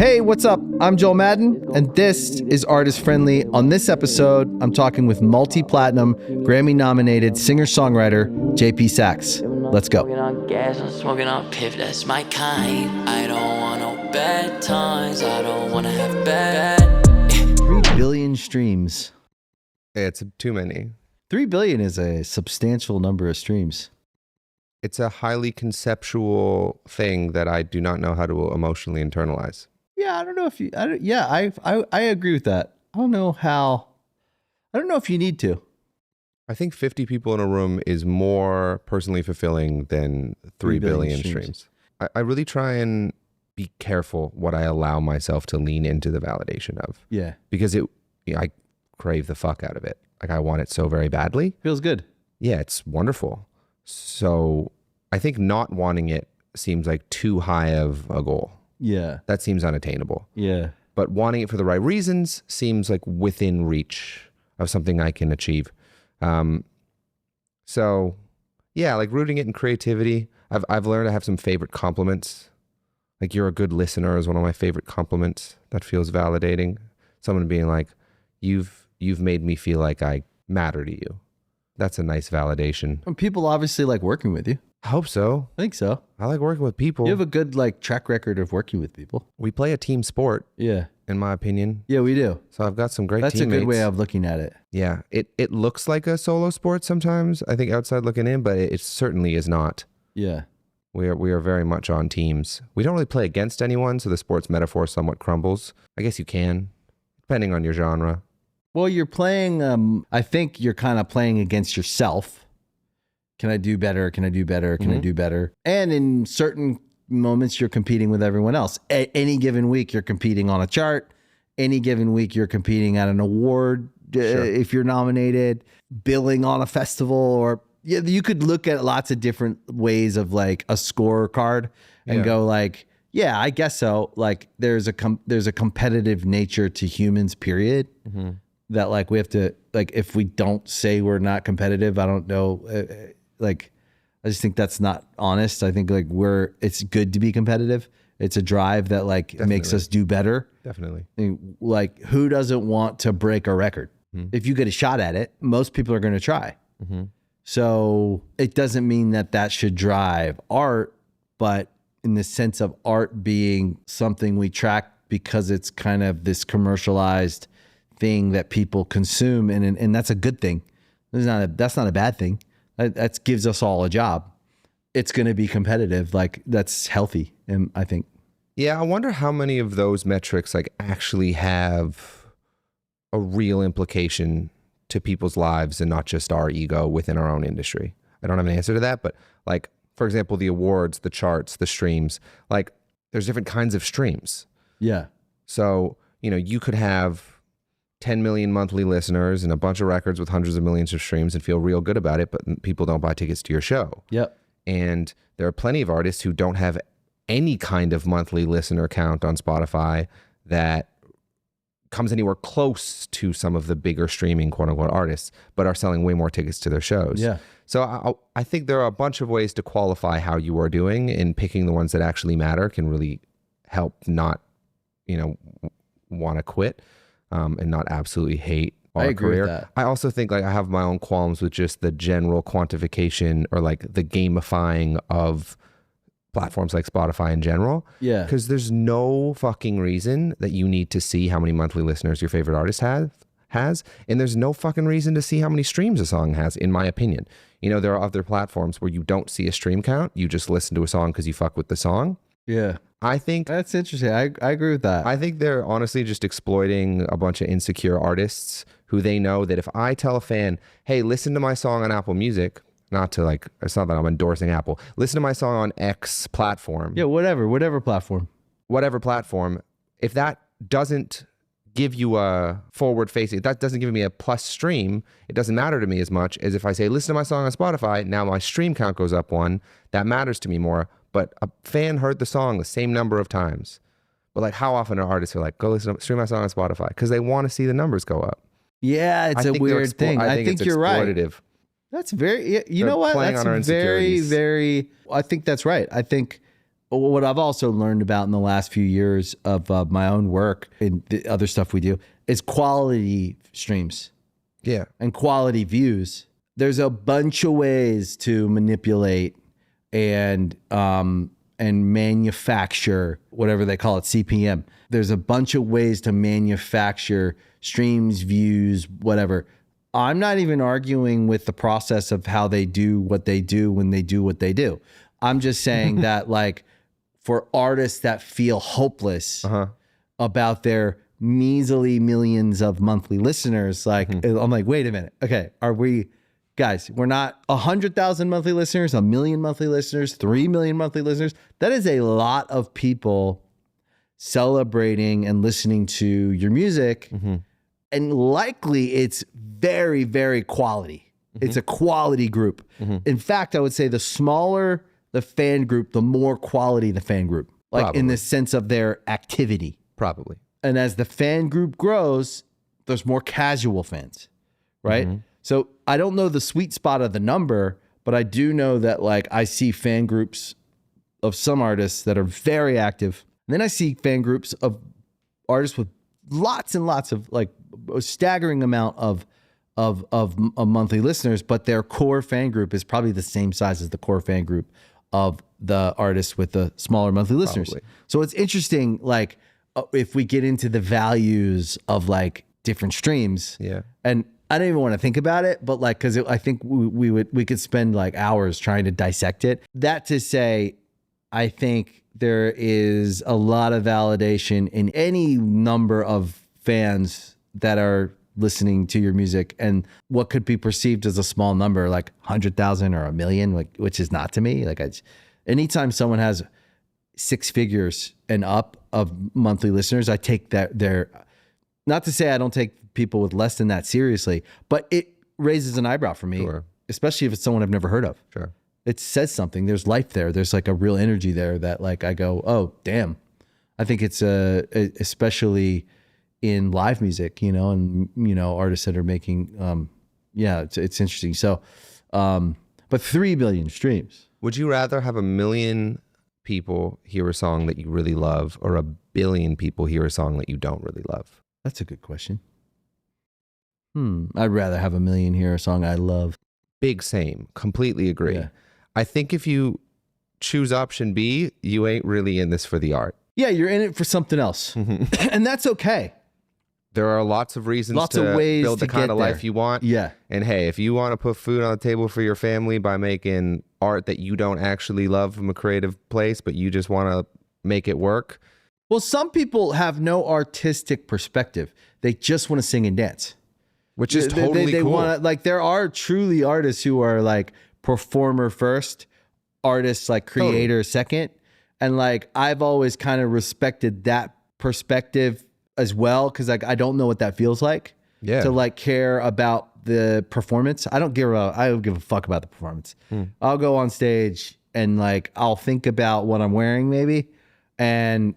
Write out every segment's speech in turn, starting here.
Hey, what's up? I'm Joel Madden, and this is Artist Friendly. On this episode, I'm talking with multi-platinum, Grammy-nominated singer-songwriter JP Saxe. Let's go. Smoking on gas, I'm smoking on piff, that's my kind. I don't want no bad times, I don't want to have bad. 3 billion streams. It's too many. 3 billion is a substantial number of streams. It's a highly conceptual thing that I do not know how to emotionally internalize. Yeah, I don't know if you. I agree with that. I don't know if you need to. I think 50 people in a room is more personally fulfilling than 3 billion streams. I really try and be careful what I allow myself to lean into the validation of. Yeah, because I crave the fuck out of it. Like I want it so very badly. feels good. Yeah, it's wonderful. So I think not wanting it seems like too high of a goal. Yeah, That seems unattainable. yeah. But wanting it for the right reasons seems like within reach of something I can achieve. So yeah, like rooting it in creativity. I've learned I have some favorite compliments. Like you're a good listener is one of my favorite compliments. That feels validating. Someone being like, you've made me feel like I matter to you. That's a nice validation. And people obviously like working with you. I hope so. I think so. I like working with people. You have a good track record of working with people. We play a team sport, Yeah. in my opinion. Yeah, we do. So I've got some great That's teammates. a good way of looking at it. Yeah, it looks like a solo sport sometimes, I think, outside looking in, but it certainly is not. Yeah. We are very much on teams. We don't really play against anyone, so the sports metaphor somewhat crumbles. I guess you can, depending on your genre. Well, you're playing, I think you're kind of playing against yourself. Can I do better? Can I do better? Can I do better? And in certain moments, you're competing with everyone else. Any given week, you're competing on a chart. Any given week, you're competing at an award. Sure. If you're nominated, billing on a festival, or you could look at lots of different ways of like a scorecard and go like, yeah, I guess so. Like there's a competitive nature to humans, period. That like we have to, like, if we don't say we're not competitive, I don't know. I just think that's not honest. I think like it's good to be competitive. It's a drive that like makes us do better. Definitely. Like who doesn't want to break a record? If you get a shot at it, most people are going to try. So it doesn't mean that should drive art, but in the sense of art being something we track because it's kind of this commercialized thing that people consume, and that's a good thing. That's not a bad thing. That gives us all a job. It's going to be competitive. Like that's healthy, I think. Yeah, I wonder how many of those metrics like actually have a real implication to people's lives and not just our ego within our own industry. I don't have an answer to that, but like, for example, the awards, the charts, the streams, like there's different kinds of streams. Yeah. So, you could have 10 million monthly listeners and a bunch of records with hundreds of millions of streams and feel real good about it, but people don't buy tickets to your show. Yep. And there are plenty of artists who don't have any kind of monthly listener count on Spotify that comes anywhere close to some of the bigger streaming quote unquote artists, but are selling way more tickets to their shows. Yeah. So I think there are a bunch of ways to qualify how you are doing, and picking the ones that actually matter can really help not, want to quit and not absolutely hate our I agree career. with that. I also think like I have my own qualms with just the general quantification or like the gamifying of platforms like Spotify in general. Yeah. Because there's no fucking reason that you need to see how many monthly listeners your favorite artist has. And there's no fucking reason to see how many streams a song has, in my opinion. There are other platforms where you don't see a stream count. You just listen to a song because you fuck with the song. Yeah. I think That's interesting. I agree with that. I think they're honestly just exploiting a bunch of insecure artists who they know that if I tell a fan, hey, listen to my song on Apple Music, not to like, it's not that I'm endorsing Apple, listen to my song on X platform. Yeah, whatever platform. Whatever platform, if that doesn't give you a forward facing, if that doesn't give me a plus stream, it doesn't matter to me as much as if I say, listen to my song on Spotify, now my stream count goes up one, that matters to me more. But a fan heard the song the same number of times. But like how often are artists are like, go stream my song on Spotify? Because they want to see the numbers go up. Yeah, it's a weird thing. I think you're right. That's very, you know what? playing That's on our very, insecurities. very, I think that's right. I think what I've also learned about in the last few years of my own work and the other stuff we do is quality streams Yeah. and quality views. There's a bunch of ways to manipulate and manufacture whatever they call it, CPM. There's a bunch of ways to manufacture streams, views, whatever. I'm not even arguing with the process of how they do what they do when they do what they do. I'm just saying that, like, for artists that feel hopeless about their measly millions of monthly listeners, like, I'm like, wait a minute. Okay, are we, guys, we're not 100,000 monthly listeners, 1 million monthly listeners, 3 million monthly listeners. That is a lot of people celebrating and listening to your music. And likely it's very, very quality. It's a quality group. In fact, I would say the smaller the fan group, the more quality the fan group, like Probably. in the sense of their activity. Probably. And as the fan group grows, there's more casual fans, right? So I don't know the sweet spot of the number, but I do know that, like, I see fan groups of some artists that are very active. And then I see fan groups of artists with lots and lots of, like, a staggering amount of monthly listeners, but their core fan group is probably the same size as the core fan group of the artists with the smaller monthly listeners. Probably. So it's interesting, like, if we get into the values of, like, different streams. Yeah. And I don't even want to think about it, but, like, because I think we could spend, like, hours trying to dissect it. That to say, I think there is a lot of validation in any number of fans that are listening to your music, and what could be perceived as a small number, like 100,000 or 1 million, like, which is not to me. Like, anytime someone has 6 figures and up of monthly listeners, I take their, not to say I don't take people with less than that seriously, but it raises an eyebrow for me, Sure. especially if it's someone I've never heard of. Sure. It says something. There's life there. There's, like, a real energy there that, like, I go, oh, damn. I think it's especially in live music, you know, and, you know, artists that are making, it's interesting. So, but 3 billion streams. Would you rather have 1 million people hear a song that you really love, or 1 billion people hear a song that you don't really love? That's a good question. I'd rather have 1 million hear a song I love. Big same. Completely agree. Yeah. I think if you choose option B, you ain't really in this for the art. Yeah, you're in it for something else. And that's okay. There are lots of reasons Lots to of ways build the to kind get of there. life you want. Yeah. And hey, if you want to put food on the table for your family by making art that you don't actually love from a creative place, but you just want to make it work. Well, some people have no artistic perspective. They just want to sing and dance. Which is totally they cool. want to, like, there are truly artists who are, like, performer first, artists, like, creator second. And, like, I've always kind of respected that perspective as well, because, like, I don't know what that feels like. Yeah. To, like, care about the performance. I don't give a fuck about the performance. I'll go on stage and, like, I'll think about what I'm wearing maybe, and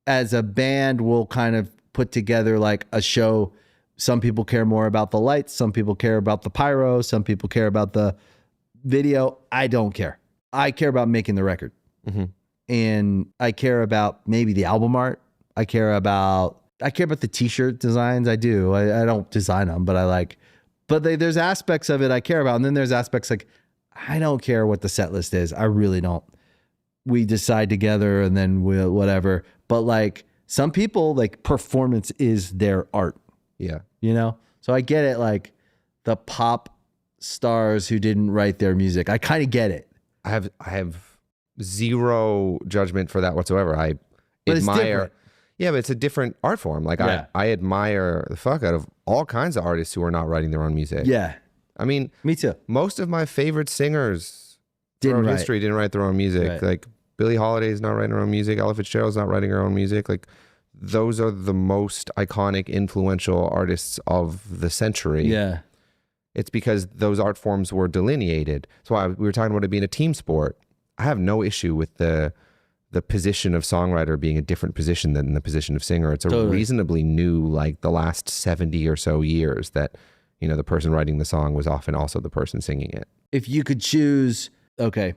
as a band we'll kind of put together, like, a show. Some people care more about the lights, some people care about the pyro, some people care about the video. I don't care. I care about making the record. And I care about maybe the album art. I care about the t-shirt designs. I do. I don't design them, but I like, but there's aspects of it I care about. And then there's aspects, like, I don't care what the set list is. I really don't. We decide together and then we'll whatever. But, like, some people, like, performance is their art, Yeah. you know? So I get it. Like, the pop stars who didn't write their music, I kind of get it. I have zero judgment for that whatsoever. I But it's admire. different. Yeah, but it's a different art form. Like, Yeah. I admire the fuck out of all kinds of artists who are not writing their own music. Yeah, I mean, me too. most of my favorite singers Didn't throughout write. history didn't write their own music. Right. Like, Billie Holiday's not writing her own music. Ella Fitzgerald's not writing her own music. Like, those are the most iconic, influential artists of the century. Yeah. It's because those art forms were delineated. So we were talking about it being a team sport. I have no issue with the position of songwriter being a different position than the position of singer. It's a Totally. reasonably new, like, the last 70 or so years that, you know, the person writing the song was often also the person singing it. If you could choose, okay,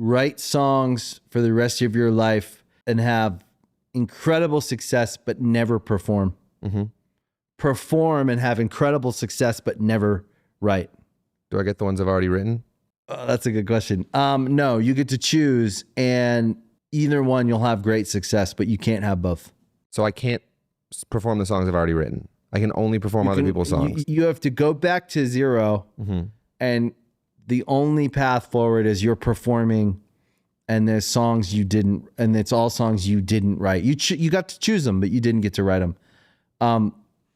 write songs for the rest of your life and have incredible success but never perform? Perform and have incredible success but never write? Do I get the ones I've already written? That's a good question. No, you get to choose, and either one you'll have great success, but you can't have both. So I can't perform the songs I've already written. I can only perform other people's songs. You have to go back to zero, and the only path forward is you're performing, and there's songs you didn't, and it's all songs you didn't write. You got to choose them, but you didn't get to write them.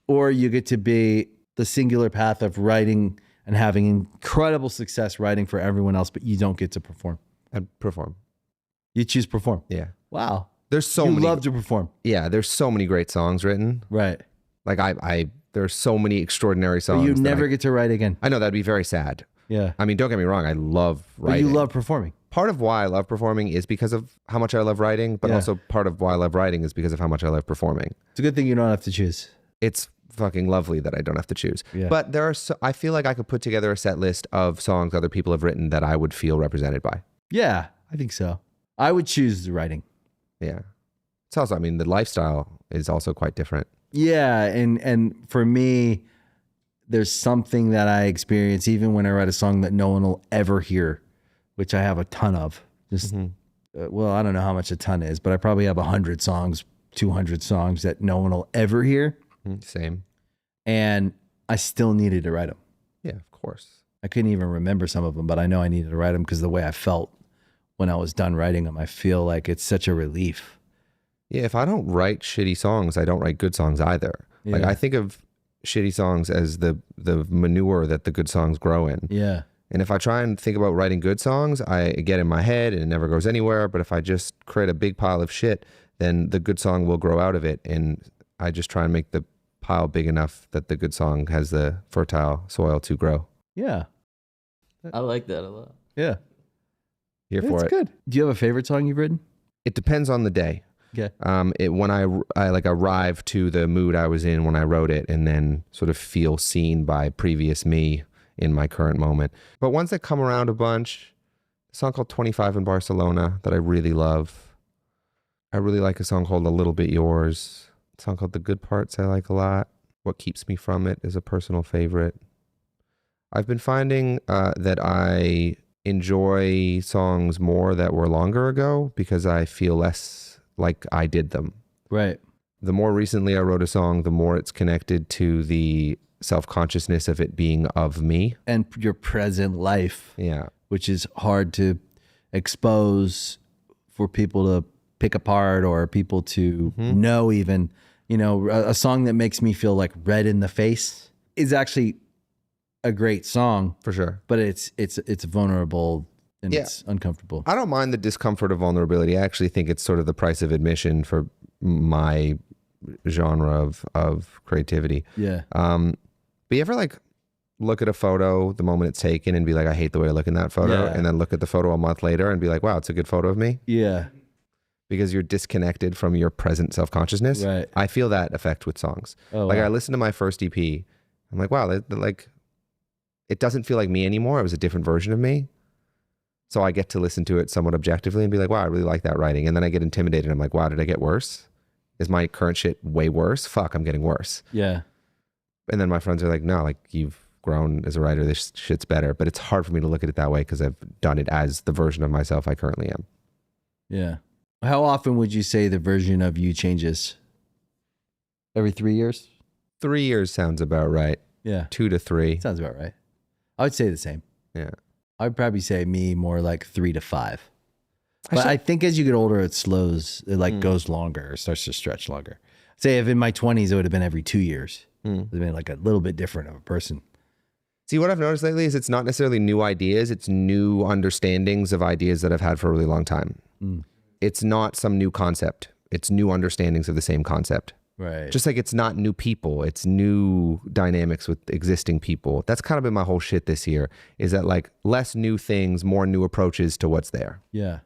Or you get to be the singular path of writing and having incredible success writing for everyone else, but you don't get to perform. I'd perform. You choose perform. Yeah. Wow. There's so You many. love to perform. Yeah, there's so many great songs written. Right. Like there's so many extraordinary songs. But you that never get to write again. I know that'd be very sad. Yeah. I mean, don't get me wrong. I love But writing. you love performing. Part of why I love performing is because of how much I love writing, but Yeah. also part of why I love writing is because of how much I love performing. It's a good thing you don't have to choose. It's fucking lovely that I don't have to choose. Yeah. But there are I feel like I could put together a set list of songs other people have written that I would feel represented by. Yeah, I think so. I would choose the writing. Yeah. It's also, I mean, the lifestyle is also quite different. Yeah, and for me, there's something that I experience even when I write a song that no one will ever hear, which I have a ton of. Just well, I don't know how much a ton is, but I probably have 100 songs, 200 songs that no one will ever hear. Same. And I still needed to write them. Yeah, of course. I couldn't even remember some of them, but I know I needed to write them because the way I felt when I was done writing them, I feel like it's such a relief. Yeah, if I don't write shitty songs, I don't write good songs either. Like Yeah. I think of shitty songs as the manure that the good songs grow in. Yeah. And if I try and think about writing good songs, I get in my head and it never goes anywhere. But if I just create a big pile of shit, then the good song will grow out of it. And I just try and make the pile big enough that the good song has the fertile soil to grow. Yeah. I like that a lot. Yeah. Here for That's it. good. Do you have a favorite song you've written? It depends on the day. Okay. When I like arrive to the mood I was in when I wrote it, and then sort of feel seen by previous me in my current moment. But ones that come around a bunch, a song called 25 in Barcelona that I really love. I really like a song called A Little Bit Yours. A song called The Good Parts I like a lot. What Keeps Me From It is a personal favorite. I've been finding that I enjoy songs more that were longer ago because I feel less like I did them. Right. The more recently I wrote a song, the more it's connected to the self-consciousness of it being of me. And your present life, Yeah. which is hard to expose for people to pick apart or people to know even. You know, a song that makes me feel like red in the face is actually a great song, For sure. but it's vulnerable and Yeah. it's uncomfortable. I don't mind the discomfort of vulnerability. I actually think it's sort of the price of admission for my genre of creativity. Yeah. But you ever like look at a photo the moment it's taken and be like, I hate the way I look in that photo. Yeah. And then look at the photo a month later and be like, wow, it's a good photo of me. Yeah. Because you're disconnected from your present self-consciousness. Right. I feel that effect with songs. Oh, Like wow. I listened to my first EP. I'm like, wow, like it doesn't feel like me anymore. It was a different version of me. So I get to listen to it somewhat objectively and be like, wow, I really like that writing. And then I get intimidated. I'm like, wow, did I get worse? Is my current shit way worse? Fuck, I'm getting worse. Yeah. And then my friends are like, no, like you've grown as a writer. This shit's better. But it's hard for me to look at it that way because I've done it as the version of myself I currently am. Yeah. How often would you say the version of you changes? Every 3 years? 3 years sounds about right. Yeah. 2 to 3. Sounds about right. I would say the same. Yeah. I'd probably say me more like 3 to 5. But I think as you get older, it slows. It like goes longer. It starts to stretch longer. Say if in my 20s, it would have been every 2 years. It would have been like a little bit different of a person. See, what I've noticed lately is it's not necessarily new ideas. It's new understandings of ideas that I've had for a really long time. It's not some new concept. It's new understandings of the same concept. Right. Just like it's not new people. It's new dynamics with existing people. That's kind of been my whole shit this year, is that like less new things, more new approaches to what's there. Yeah.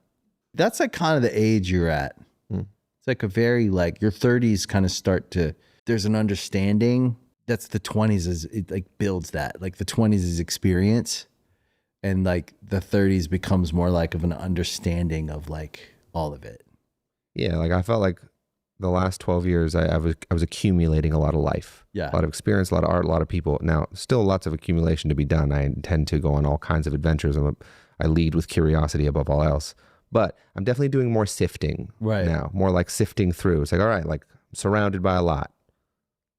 That's like kind of the age you're at. It's like a very like your 30s kind of start to, there's an understanding. That's the 20s is it like builds that. Like the 20s is experience. And like the 30s becomes more like of an understanding of like all of it. Yeah, like I felt like the last 12 years I was accumulating a lot of life. Yeah. A lot of experience, a lot of art, a lot of people. Now, still lots of accumulation to be done. I intend to go on all kinds of adventures. I lead with curiosity above all else. But I'm definitely doing more sifting now, more like sifting through. It's like, all right, like I'm surrounded by a lot.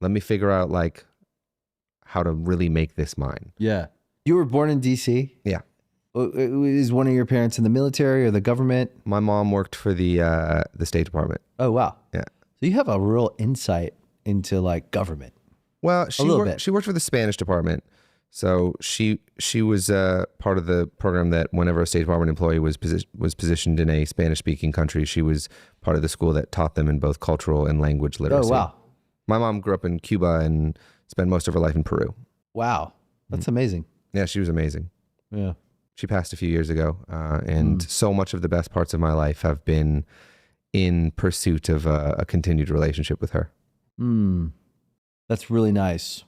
Let me figure out like how to really make this mine. Yeah. You were born in DC? Yeah. Is one of your parents in the military or the government? My mom worked for the State Department. Oh, wow. Yeah. So you have a real insight into like government. Well, she worked for the Spanish department. So she was part of the program that whenever a State Department employee was positioned in a Spanish-speaking country, she was part of the school that taught them in both cultural and language literacy. Oh, wow. My mom grew up in Cuba and spent most of her life in Peru. Wow. That's amazing. Yeah, she was amazing. Yeah. She passed a few years ago, and so much of the best parts of my life have been in pursuit of a continued relationship with her. That's really nice.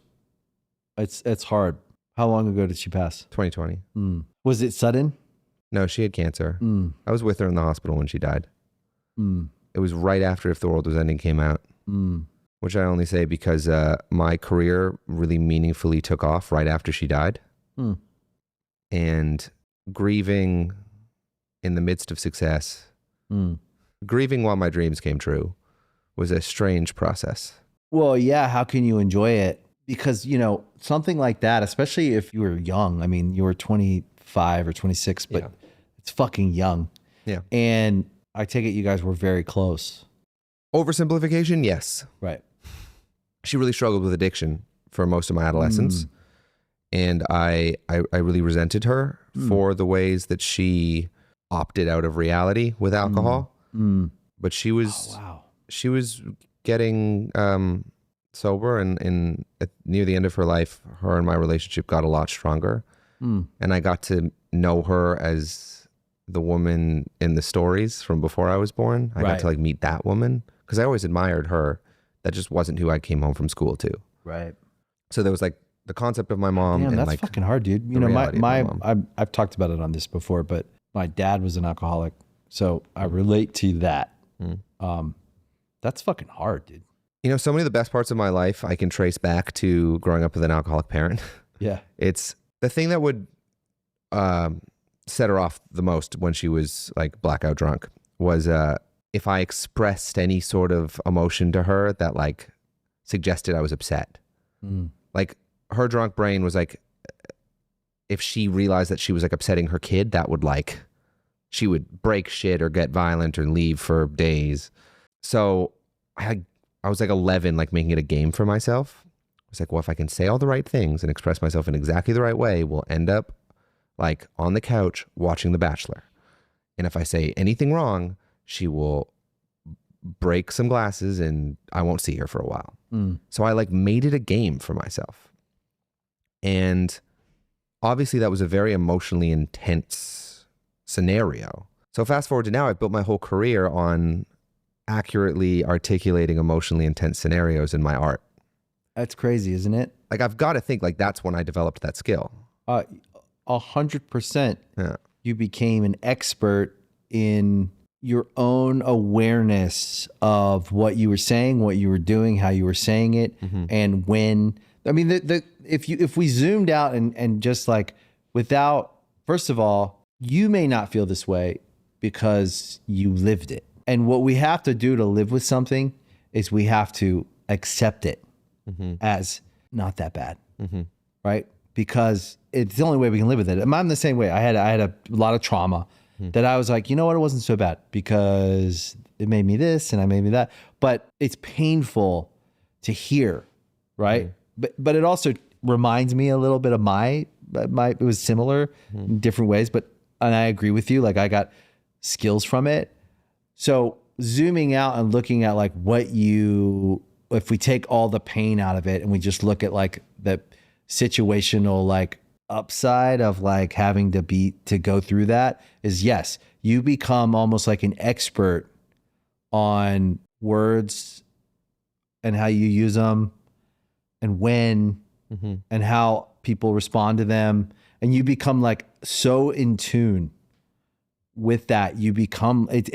It's hard. How long ago did she pass? 2020. Was it sudden? No, she had cancer. I was with her in the hospital when she died. It was right after If the World Was Ending came out, which I only say because my career really meaningfully took off right after she died. And grieving in the midst of success, grieving while my dreams came true was a strange process. Well, yeah. How can you enjoy it? Because, you know, something like that, especially if you were young, I mean, you were 25 or 26, but it's fucking young. Yeah. And I take it you guys were very close. Oversimplification, yes. Right. She really struggled with addiction for most of my adolescence. And I really resented her for the ways that she opted out of reality with alcohol. But she was she was getting sober, and near the end of her life, her and my relationship got a lot stronger. And I got to know her as the woman in the stories from before I was born. I got to like meet that woman because I always admired her. That just wasn't who I came home from school to. Right. So there was like the concept of my mom. Damn, and that's like fucking hard, dude. You know, I've talked about it on this before, but my dad was an alcoholic, so I relate to that. That's fucking hard, dude. You know, so many of the best parts of my life I can trace back to growing up with an alcoholic parent. Yeah. It's the thing that would set her off the most when she was like blackout drunk was if I expressed any sort of emotion to her that like suggested I was upset. Like her drunk brain was like, if she realized that she was like upsetting her kid, that would like, she would break shit or get violent or leave for days. So I was like 11, like making it a game for myself. I was like, well, if I can say all the right things and express myself in exactly the right way, we'll end up like on the couch watching The Bachelor. And if I say anything wrong, she will break some glasses and I won't see her for a while. So I like made it a game for myself. And obviously that was a very emotionally intense scenario. So fast forward to now, I've built my whole career on accurately articulating emotionally intense scenarios in my art. That's crazy, isn't it? Like I've got to think like that's when I developed that skill. 100%. Yeah. You became an expert in your own awareness of what you were saying, what you were doing, how you were saying it, and when. I mean, if we zoomed out and just like without, first of all, you may not feel this way because you lived it. And what we have to do to live with something is we have to accept it as not that bad, right? Because it's the only way we can live with it. I'm the same way. I had a lot of trauma that I was like, you know what? It wasn't so bad because it made me this and I made me that. But it's painful to hear, right? But it also reminds me a little bit of my it was similar in different ways, and I agree with you. Like I got skills from it. So zooming out and looking at like if we take all the pain out of it and we just look at like the situational like upside of like having to go through that is yes, you become almost like an expert on words and how you use them and when and how people respond to them. And you become like so in tune with that, you become it's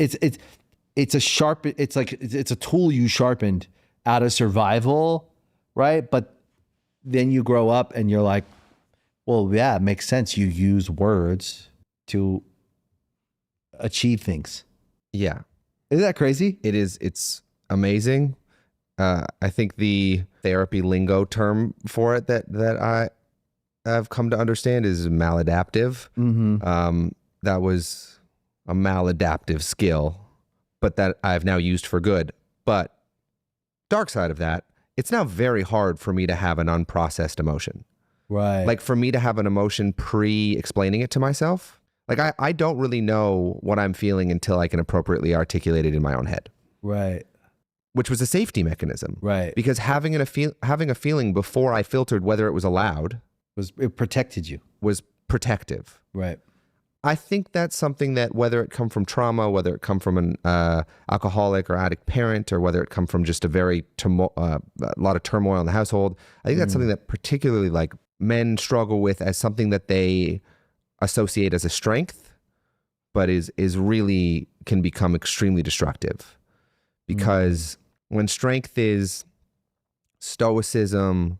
a tool you sharpened out of survival, right? But then you grow up and you're like, well, yeah, it makes sense. You use words to achieve things. Yeah. Isn't that crazy? It is. It's amazing. I think the therapy lingo term for it that I have come to understand is maladaptive. That was a maladaptive skill, but that I've now used for good. But dark side of that, it's now very hard for me to have an unprocessed emotion. Right. Like for me to have an emotion pre-explaining it to myself. Like I don't really know what I'm feeling until I can appropriately articulate it in my own head. Right. Which was a safety mechanism. Right. Because having a feeling before I filtered whether it was allowed It protected you. was protective. Right. I think that's something that whether it come from trauma, whether it come from an alcoholic or addict parent, or whether it come from just a lot of turmoil in the household, I think that's something that particularly like men struggle with as something that they associate as a strength, but is really can become extremely destructive. Because when strength is stoicism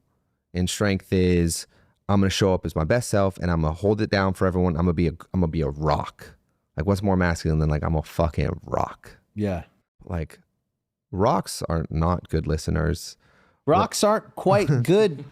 and strength is I'm going to show up as my best self and I'm going to hold it down for everyone. I'm going to be a rock. Like what's more masculine than like I'm a fucking rock? Yeah. Like rocks are not good listeners. Rocks aren't quite good,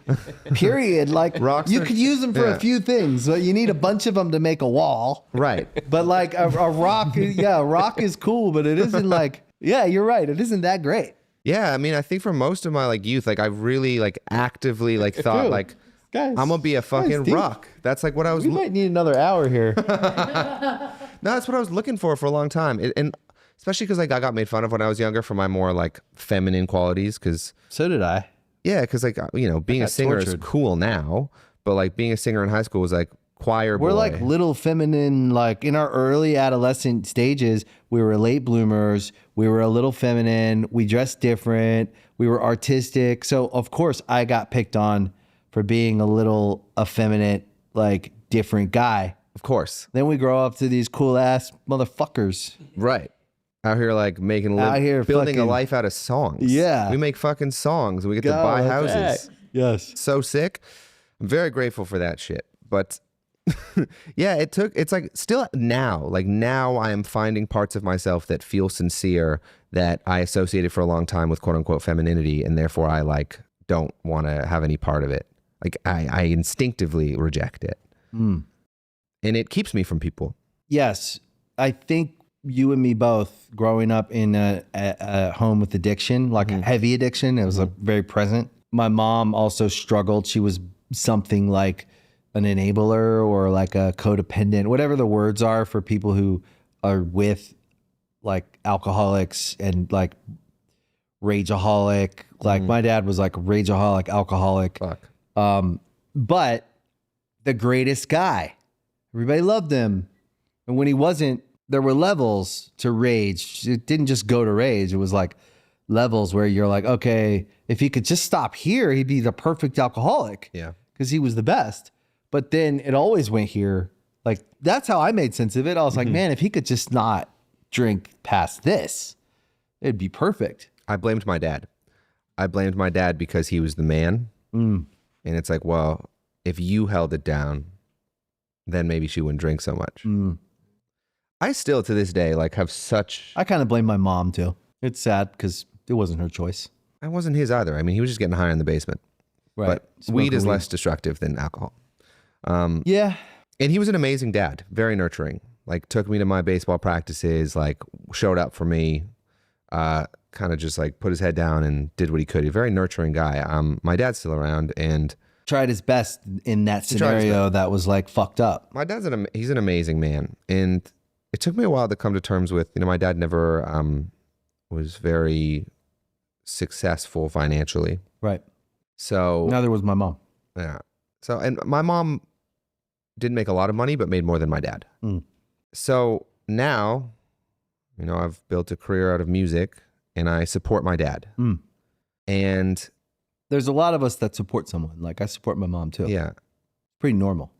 period. Like Rocks you are- could use them for yeah. a few things, but you need a bunch of them to make a wall. Right. But like a rock, yeah, a rock is cool, but it isn't like, yeah, you're right. It isn't that great. Yeah. I mean, I think for most of my like youth, like I really like actively like thought Dude, like guys, I'm going to be a fucking deep. rock. That's like what I was We might need another hour here. No, that's what I was looking for a long time. And especially because like I got made fun of when I was younger for my more like feminine qualities. Because So did I. yeah, because like you know, being a got singer is tortured. cool now, but like being a singer in high school was like choir boy. We're like little feminine, like in our early adolescent stages, we were late bloomers. We were a little feminine. We dressed different. We were artistic. So of course I got picked on for being a little effeminate, like different guy. Of course, Then we grow up to these cool ass motherfuckers. right. Out here like making Out here building a fucking- life out of songs. Yeah. we make fucking songs. We get to God, buy that's houses. right. Yes. So sick. I'm very grateful for that shit. But yeah, it's like still now, like now I am finding parts of myself that feel sincere that I associated for a long time with quote unquote femininity. And therefore I like don't want to have any part of it. Like I instinctively reject it. And it keeps me from people. Yes. I think you and me both growing up in a home with addiction, like heavy addiction. It was very present. My mom also struggled. She was something like an enabler or like a codependent, whatever the words are for people who are with like alcoholics and like rageaholic. Like my dad was like rageaholic, alcoholic. Fuck. But the greatest guy. Everybody loved him. And when he wasn't, there were levels to rage. It didn't just go to rage. It was like levels where you're like, okay, if he could just stop here, he'd be the perfect alcoholic. Yeah. Because he was the best. But then it always went here. Like, that's how I made sense of it. I was like, man, if he could just not drink past this, it'd be perfect. I blamed my dad. I blamed my dad because he was the man. And it's like, well, if you held it down, then maybe she wouldn't drink so much. I still to this day like have such. I kind of blame my mom too. It's sad because it wasn't her choice. I wasn't his either. I mean, he was just getting high in the basement. Right. But Smoking weed is less destructive than alcohol. Yeah. And he was an amazing dad, very nurturing. Like took me to my baseball practices, like showed up for me, kind of just like put his head down and did what he could. A very nurturing guy. My dad's still around and Tried his best in that tried his scenario that was like fucked up. my dad's he's an amazing man. And it took me a while to come to terms with, you know, my dad never was very successful financially. Right. So Neither was my mom. yeah. So, and my mom didn't make a lot of money, but made more than my dad. So now, you know, I've built a career out of music and I support my dad. And There's a lot of us that support someone. Like I support my mom too. yeah, Pretty normal.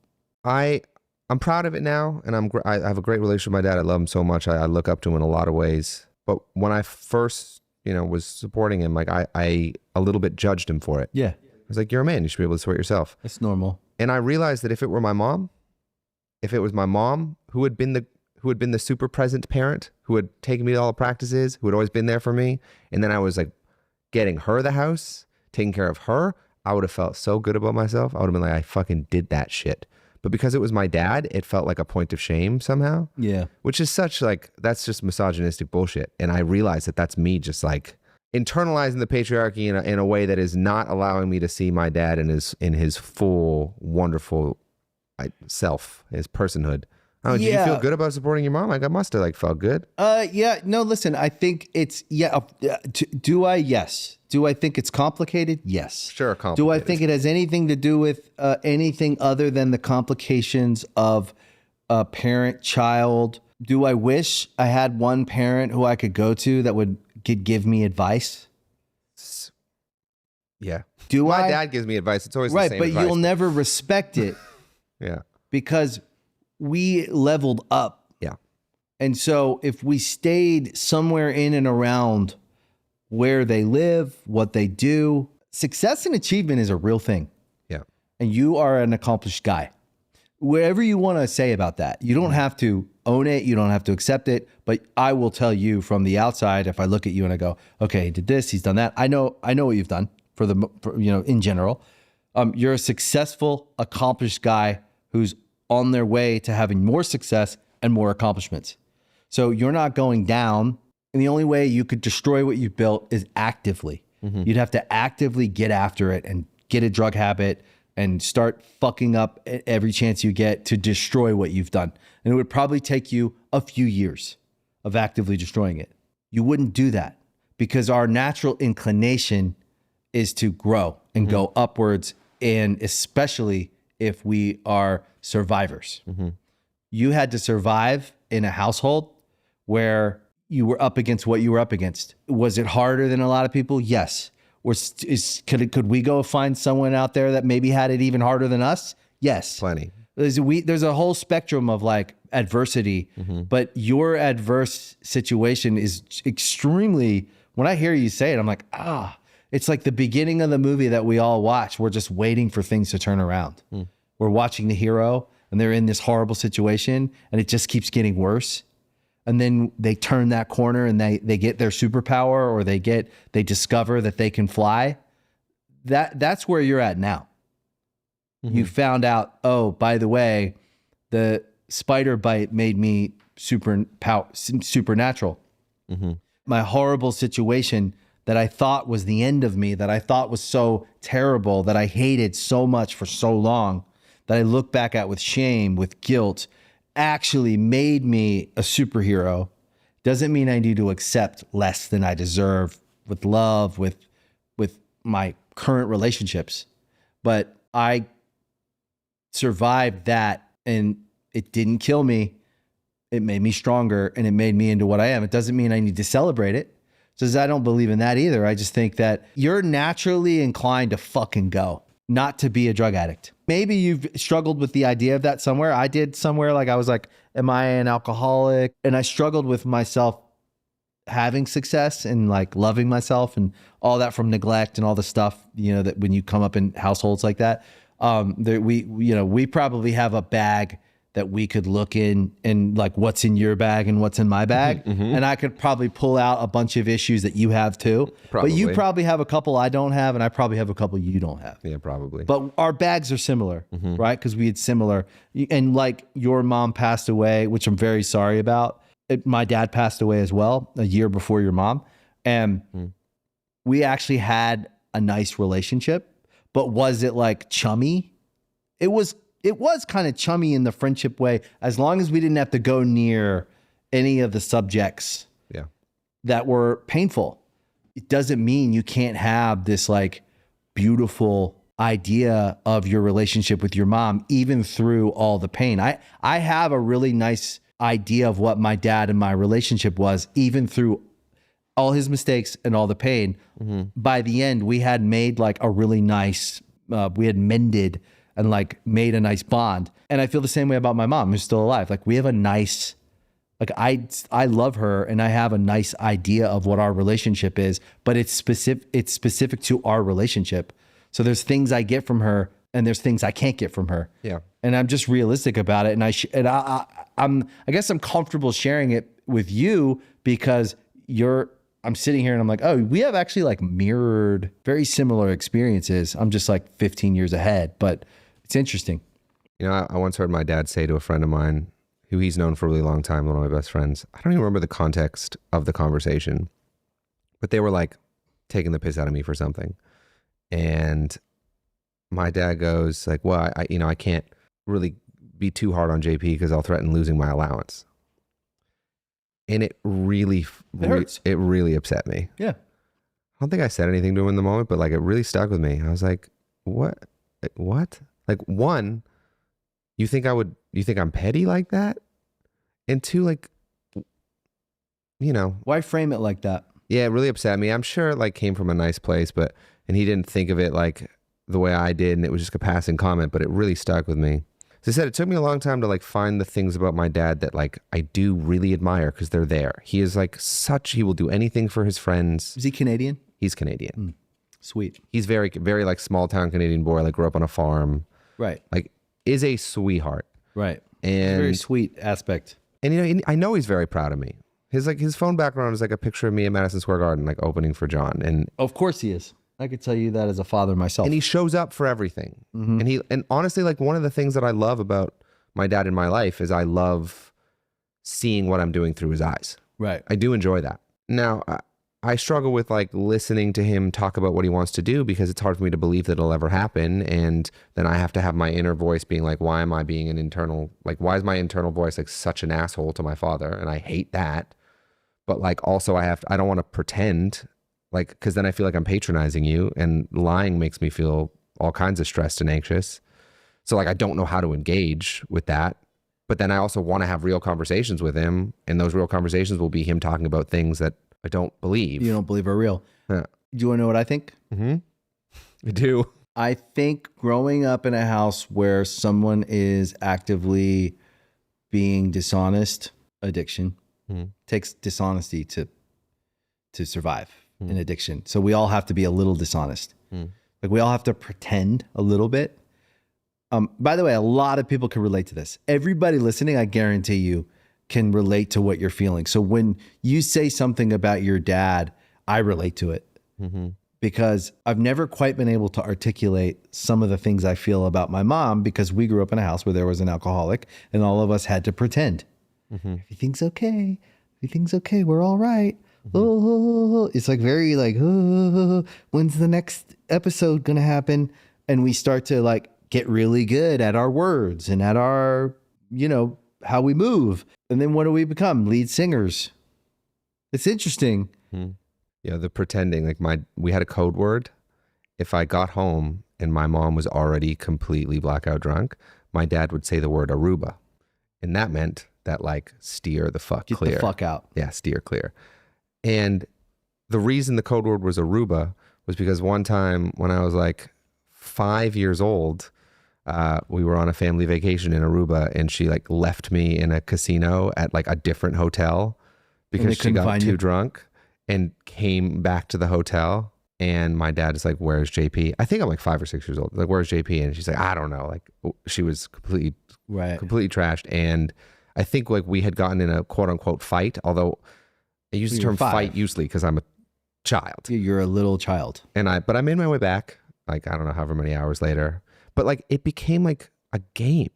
I I'm proud of it now, and I have a great relationship with my dad. I love him so much. I look up to him in a lot of ways. But when I first, was supporting him, like I a little bit judged him for it. Yeah. I was like, you're a man. You should be able to support yourself. It's normal. And I realized that if it was my mom who had been the super present parent, who had taken me to all the practices, who had always been there for me, and then I was like getting her the house, taking care of her, I would have felt so good about myself. I would have been like, I fucking did that shit. But because it was my dad, it felt like a point of shame somehow. Yeah. Which is that's just misogynistic bullshit. And I realized that that's me just like internalizing the patriarchy in a way that is not allowing me to see my dad in his full, wonderful self, his personhood. Oh, did you feel good about supporting your mom? Like, I must have felt good. Yeah. No, listen, I think it's, do I? Yes. Do I think it's complicated? Yes. Sure, complicated. Do I think it has anything to do with anything other than the complications of a parent-child? Do I wish I had one parent who I could go to that could give me advice? Yeah. My dad gives me advice. It's always right, the same but advice. you'll never respect it. Yeah. Because we leveled up. Yeah. And so if we stayed somewhere in and around where they live, what they do, success and achievement is a real thing. Yeah. And you are an accomplished guy. Whatever you want to say about that, you don't have to own it. You don't have to accept it. But I will tell you from the outside, if I look at you and I go, okay, he did this, he's done that. I know what you've done in general. You're a successful, accomplished guy who's on their way to having more success and more accomplishments. So you're not going down. And the only way you could destroy what you've built is actively. Mm-hmm. You'd have to actively get after it and get a drug habit and start fucking up every chance you get to destroy what you've done. And it would probably take you a few years of actively destroying it. You wouldn't do that because our natural inclination is to grow and go upwards, and especially if we are survivors. Mm-hmm. You had to survive in a household where you were up against what you were up against. Was it harder than a lot of people? Yes. Could we go find someone out there that maybe had it even harder than us? Yes. Plenty. There's a whole spectrum of adversity, but your adverse situation is extremely, when I hear you say it, I'm like, it's like the beginning of the movie that we all watch. We're just waiting for things to turn around. We're watching the hero and they're in this horrible situation and it just keeps getting worse. And then they turn that corner and they get their superpower, or they discover that they can fly. That's where you're at now. Mm-hmm. You found out, oh, by the way, the spider bite made me supernatural. Mm-hmm. My horrible situation that I thought was the end of me, that I thought was so terrible, that I hated so much for so long, that I look back at with shame, with guilt, actually made me a superhero. Doesn't mean I need to accept less than I deserve with love, with my current relationships. But I survived that and it didn't kill me. It made me stronger and it made me into what I am. It doesn't mean I need to celebrate it. Says I don't believe in that either. I just think that you're naturally inclined to fucking go, not to be a drug addict. Maybe you've struggled with the idea of that somewhere. I did somewhere. I was like, am I an alcoholic? And I struggled with myself having success and loving myself and all that from neglect and all the stuff, that when you come up in households like that, we probably have a bag that we could look in and what's in your bag and what's in my bag. Mm-hmm. And I could probably pull out a bunch of issues that you have too. Probably. But you probably have a couple I don't have, and I probably have a couple you don't have. Yeah, probably. But our bags are similar, right? Because we had similar. And your mom passed away, which I'm very sorry about. My dad passed away as well a year before your mom. And we actually had a nice relationship, but was it chummy? It was kind of chummy in the friendship way, as long as we didn't have to go near any of the subjects that were painful. It doesn't mean you can't have this beautiful idea of your relationship with your mom, even through all the pain. I have a really nice idea of what my dad and my relationship was, even through all his mistakes and all the pain. Mm-hmm. By the end, we had made a really nice, we had mended and like made a nice bond. And I feel the same way about my mom who's still alive. Like we have a nice, like I love her and I have a nice idea of what our relationship is, but it's specific to our relationship. So there's things I get from her and there's things I can't get from her. Yeah. And I'm just realistic about it. And I guess I'm comfortable sharing it with you because I'm sitting here and I'm like, oh, we have actually like mirrored very similar experiences. I'm just like 15 years ahead, but it's interesting. You know, I once heard my dad say to a friend of mine who he's known for a really long time, one of my best friends. I don't even remember the context of the conversation, but they were like taking the piss out of me for something. And my dad goes like, well, I can't really be too hard on JP because I'll threaten losing my allowance. And it really upset me. Yeah. I don't think I said anything to him in the moment, but like it really stuck with me. I was like, what? Like one, you think I'm petty like that? And two, like, you know. Why frame it like that? Yeah, it really upset me. I'm sure it like came from a nice place, and he didn't think of it like the way I did, and it was just a passing comment, but it really stuck with me. As I said, it took me a long time to like find the things about my dad that like I do really admire because they're there. He is like he will do anything for his friends. Is he Canadian? He's Canadian. Sweet. He's very, very like small town Canadian boy, like grew up on a farm. Right. Like is a sweetheart. Right. And very sweet aspect. And you know, I know he's very proud of me. His phone background is like a picture of me at Madison Square Garden, like opening for John. And of course he is. I could tell you that as a father myself. And he shows up for everything. Mm-hmm. And honestly, like one of the things that I love about my dad in my life is I love seeing what I'm doing through his eyes. Right. I do enjoy that. Now, I struggle with like listening to him talk about what he wants to do because it's hard for me to believe that it'll ever happen. And then I have to have my inner voice being like, why is my internal voice like such an asshole to my father? And I hate that. But like also I don't want to pretend like, because then I feel like I'm patronizing you, and lying makes me feel all kinds of stressed and anxious. So like I don't know how to engage with that. But then I also want to have real conversations with him, and those real conversations will be him talking about things that I don't believe. You don't believe are real. Yeah. Do you want to know what I think? Mm-hmm. I do. I think growing up in a house where someone is actively being dishonest, addiction, takes dishonesty to survive in addiction. So we all have to be a little dishonest. Like we all have to pretend a little bit. By the way, a lot of people can relate to this. Everybody listening, I guarantee you, can relate to what you're feeling. So when you say something about your dad, I relate to it because I've never quite been able to articulate some of the things I feel about my mom because we grew up in a house where there was an alcoholic and all of us had to pretend. Everything's okay. Everything's okay. We're all right. Oh, it's like very like, oh, when's the next episode going to happen? And we start to like get really good at our words and at our, how we move. And then what do we become? Lead singers. It's interesting. Yeah, the pretending. Like we had a code word. If I got home and my mom was already completely blackout drunk, my dad would say the word Aruba. And that meant that like steer the fuck clear. Get the fuck out. Yeah, steer clear. And the reason the code word was Aruba was because one time when I was like 5 years old, we were on a family vacation in Aruba, and she like left me in a casino at like a different hotel because she got too drunk and came back to the hotel. And my dad is like, where's JP? I think I'm like 5 or 6 years old. Like, where's JP? And she's like, I don't know. Like she was completely trashed. And I think like we had gotten in a quote unquote fight, although I use the term fight usually because I'm a child. You're a little child. But I made my way back, like, I don't know, however many hours later. But like, it became like a game.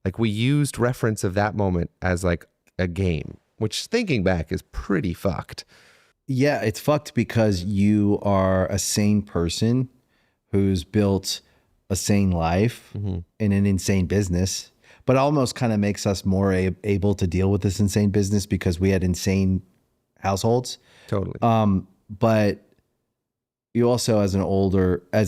Like we used reference of that moment as like a game, which thinking back is pretty fucked. Yeah, it's fucked because you are a sane person who's built a sane life in an insane business, but almost kind of makes us more able to deal with this insane business because we had insane households. Totally. But you also, as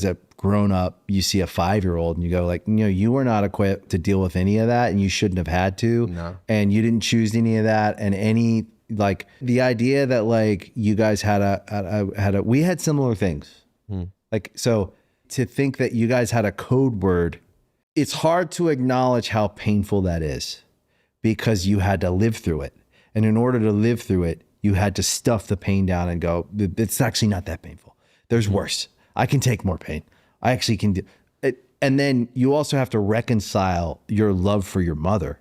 a grown up, you see a 5-year-old and you go like, you were not equipped to deal with any of that, and you shouldn't have had to. No. And you didn't choose any of that. And any like the idea that like you guys we had similar things. Like, so to think that you guys had a code word it's hard to acknowledge how painful that is because you had to live through it. And in order to live through it, you had to stuff the pain down and go, it's actually not that painful. There's worse. I can take more pain. I actually can do it. And then you also have to reconcile your love for your mother,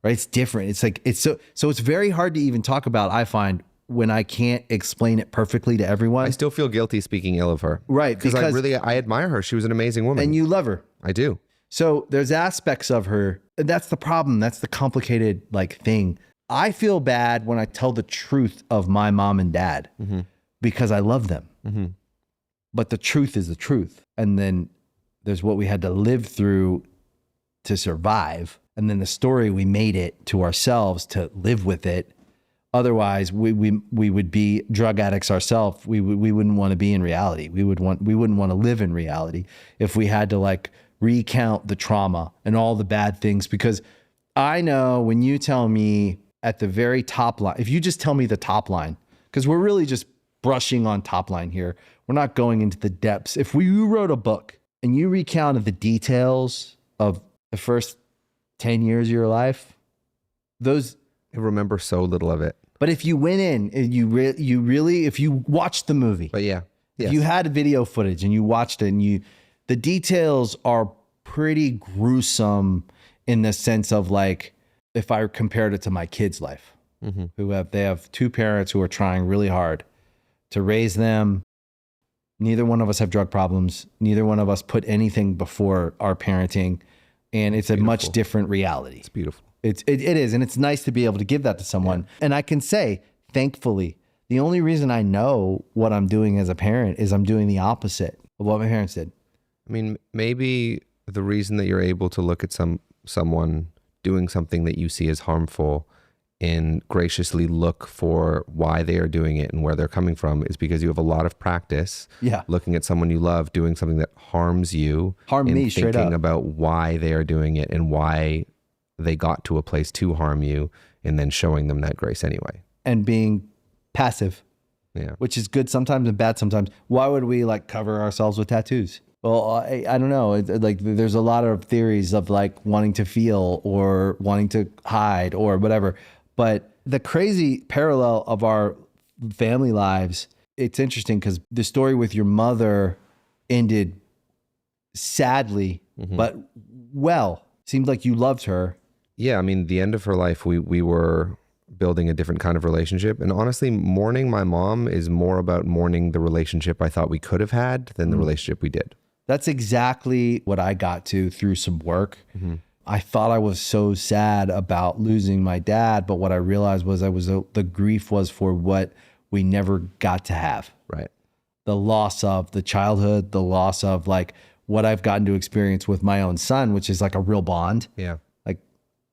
right? It's different. It's like, so it's very hard to even talk about, I find, when I can't explain it perfectly to everyone. I still feel guilty speaking ill of her. Right. Because I admire her. She was an amazing woman. And you love her. I do. So there's aspects of her. And that's the problem. That's the complicated thing. I feel bad when I tell the truth of my mom and dad because I love them. But the truth is the truth. And then there's what we had to live through to survive. And then the story, we made it to ourselves to live with it. Otherwise, we would be drug addicts ourselves. We wouldn't want to be in reality. We wouldn't want to live in reality if we had to recount the trauma and all the bad things. Because I know when you tell me at the very top line, if you just tell me the top line, because we're really just brushing on top line here. We're not going into the depths. If you wrote a book and you recounted the details of the first 10 years of your life, I remember so little of it. But if you went in and you really, if you watched the movie, But yeah. if you had video footage and you watched it and the details are pretty gruesome in the sense of if I compared it to my kid's life, they have two parents who are trying really hard to raise them. Neither one of us have drug problems. Neither one of us put anything before our parenting. And it's a much different reality. It's beautiful. It is. And it's nice to be able to give that to someone. Yeah. And I can say, thankfully, the only reason I know what I'm doing as a parent is I'm doing the opposite of what my parents did. I mean, maybe the reason that you're able to look at someone doing something that you see as harmful and graciously look for why they are doing it and where they're coming from is because you have a lot of practice looking at someone you love doing something that harms you. Me straight up. Thinking about why they are doing it and why they got to a place to harm you and then showing them that grace anyway. And being passive, which is good sometimes and bad sometimes. Why would we cover ourselves with tattoos? Well, I don't know. There's a lot of theories of wanting to feel or wanting to hide or whatever. But the crazy parallel of our family lives, it's interesting because the story with your mother ended sadly, but well. Seemed like you loved her. Yeah, I mean, the end of her life, we were building a different kind of relationship. And honestly, mourning my mom is more about mourning the relationship I thought we could have had than the relationship we did. That's exactly what I got to through some work. I thought I was so sad about losing my dad, but what I realized was the grief was for what we never got to have. Right. The loss of the childhood, the loss of what I've gotten to experience with my own son, which is a real bond. Yeah.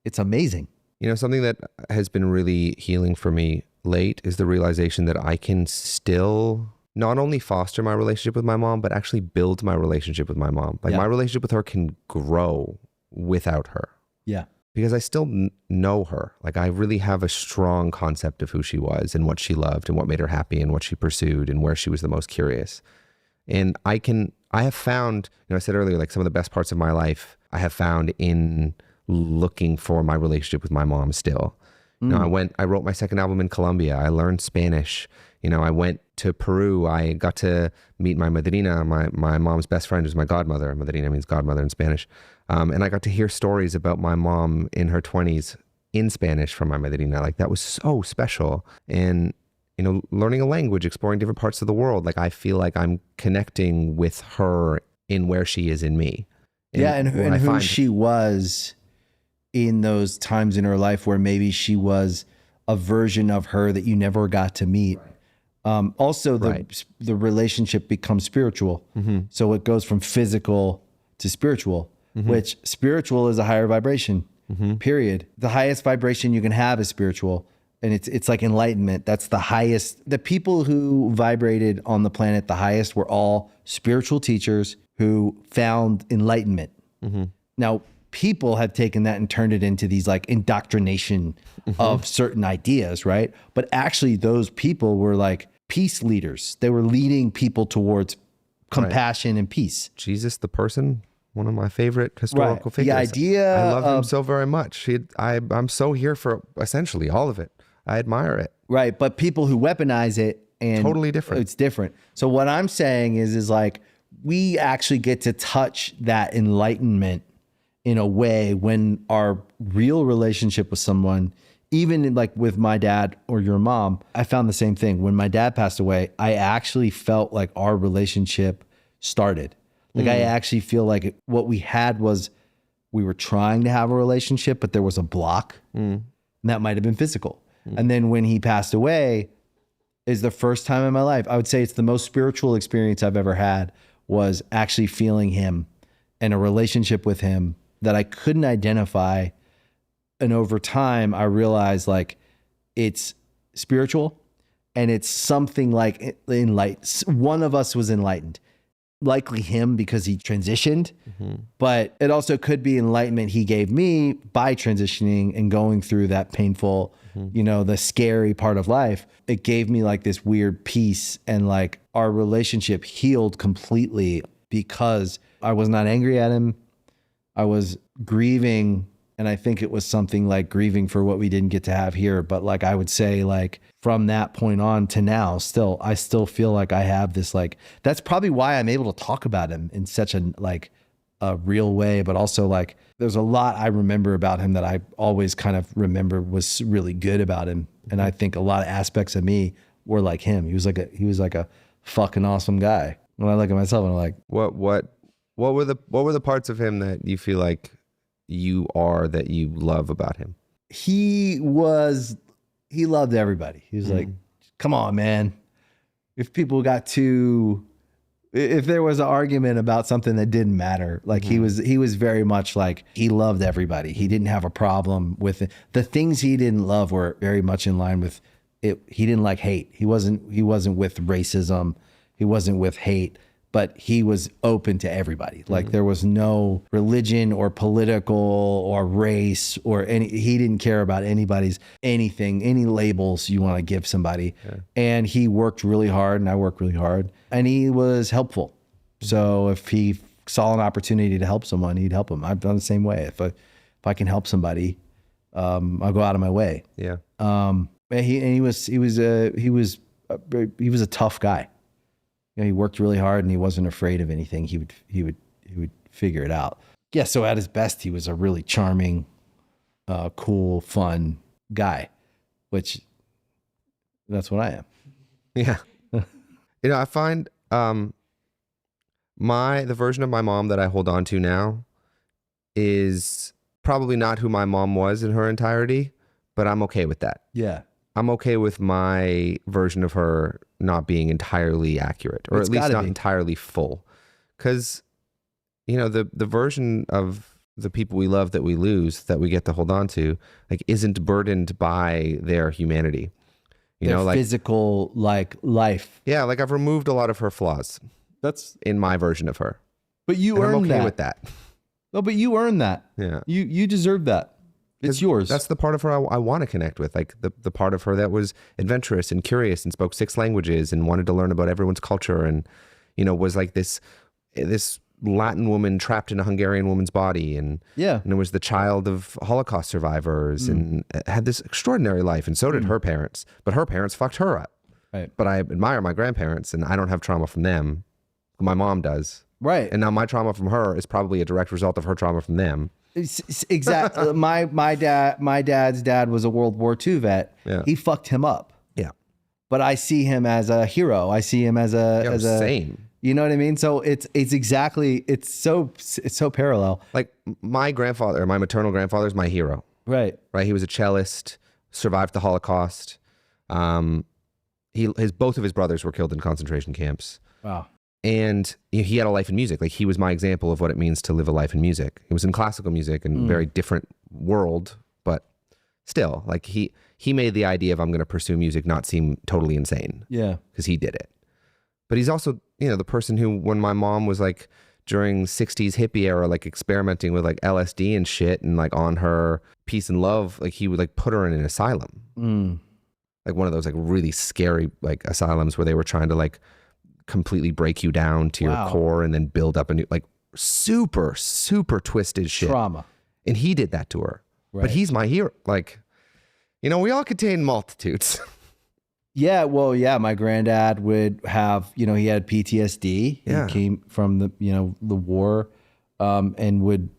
It's amazing. You know, something that has been really healing for me late is the realization that I can still not only foster my relationship with my mom, but actually build my relationship with my mom. My relationship with her can grow without her. Yeah. Because I still know her. I really have a strong concept of who she was and what she loved and what made her happy and what she pursued and where she was the most curious. And I have found, I said earlier, some of the best parts of my life I have found in looking for my relationship with my mom still. I wrote my second album in Colombia. I learned Spanish. I went to Peru. I got to meet my madrina. My mom's best friend is my godmother. Madrina means godmother in Spanish. And I got to hear stories about my mom in her 20s in Spanish from my madrina. That was so special. And, learning a language, exploring different parts of the world. I feel like I'm connecting with her in where she is in me. And who she was in those times in her life where maybe she was a version of her that you never got to meet. Also, the relationship becomes spiritual. So it goes from physical to spiritual, which spiritual is a higher vibration, period. The highest vibration you can have is spiritual. And it's like enlightenment. That's the highest. The people who vibrated on the planet the highest were all spiritual teachers who found enlightenment. Now, people have taken that and turned it into these indoctrination of certain ideas, right? But actually those people were peace leaders. They were leading people towards compassion and peace. Jesus, the person, one of my favorite historical figures. The idea I love him so very much. I'm so here for essentially all of it. I admire it. Right. But people who weaponize it and Totally different. It's different. So what I'm saying is like, we actually get to touch that enlightenment in a way when our real relationship with someone, even like with my dad or your mom, I found the same thing. When my dad passed away, I actually felt like our relationship started. Like I actually feel like what we had was we were trying to have a relationship, but there was a block, and that might have been physical. And then when he passed away is the first time in my life, I would say it's the most spiritual experience I've ever had, was actually feeling him and a relationship with him that I couldn't identify. And over time, I realized like it's spiritual and it's something like one of us was enlightened. Likely him because he transitioned, but it also could be enlightenment he gave me by transitioning and going through that painful, the scary part of life. It gave me like this weird peace, and like our relationship healed completely because I was not angry at him. I was grieving, and I think it was something like grieving for what we didn't get to have here. But like I would say, like from that point on to now, I still feel like I have this, like, that's probably why I'm able to talk about him in such a real way. But also like there's a lot I remember about him that I always kind of remember was really good about him. And I think a lot of aspects of me were like him. He was like a fucking awesome guy. When I look at myself and I'm like, what were the parts of him that you feel like you are that you love about him? He loved everybody. He was like, come on, man. If there was an argument about something that didn't matter, like he was very much like, he loved everybody. He didn't have a problem with it. The things he didn't love were very much in line with it. He didn't like hate. He wasn't with racism. He wasn't with hate, but he was open to everybody. Like there was no religion or political or race or he didn't care about anybody's anything, any labels you want to give somebody. Yeah. And he worked really hard, and I worked really hard, and he was helpful. So if he saw an opportunity to help someone, he'd help them. I've done the same way. If I can help somebody, I'll go out of my way. Yeah. He was a tough guy. He worked really hard, and he wasn't afraid of anything. He would figure it out. Yeah. So at his best, he was a really charming, cool, fun guy, which that's what I am. Yeah. I find the version of my mom that I hold on to now is probably not who my mom was in her entirety, but I'm okay with that. Yeah. I'm okay with my version of her not being entirely accurate, or at least not entirely full. Because, the version of the people we love that we lose, that we get to hold on to, like, isn't burdened by their humanity. Their physical, like, life. Yeah, like I've removed a lot of her flaws. That's in my version of her. But you earned that. I'm okay with that. No, but you earned that. Yeah. You deserve that. It's yours. That's the part of her I want to connect with, like the part of her that was adventurous and curious and spoke 6 languages and wanted to learn about everyone's culture, and was like this Latin woman trapped in a Hungarian woman's body, and it was the child of Holocaust survivors and had this extraordinary life, and so did her parents, but her parents fucked her up. Right. But I admire my grandparents, and I don't have trauma from them. My mom does. Right. And now my trauma from her is probably a direct result of her trauma from them. Exactly. my dad's dad was a World War II vet. Yeah. He fucked him up. Yeah. But I see him as a hero. I see him as a same. You know what I mean? So it's so parallel. Like my grandfather, or my maternal grandfather, is my hero. Right. Right. He was a cellist, survived the Holocaust. Both of his brothers were killed in concentration camps. Wow. And he had a life in music. Like, he was my example of what it means to live a life in music. He was in classical music and very different world, but still, like he made the idea of I'm going to pursue music not seem totally insane. Yeah. Because he did it. But he's also, the person who, when my mom was like during 60s hippie era, like experimenting with like LSD and shit and like on her peace and love, like he would like put her in an asylum. Like one of those like really scary like asylums where they were trying to like completely break you down to your core and then build up a new, like super, super twisted shit. Trauma. And he did that to her. Right. But he's my hero. Like, you know, we all contain multitudes. Yeah, well, yeah, my granddad would have, you know, he had PTSD. Yeah. He came from the, you know, the war, and would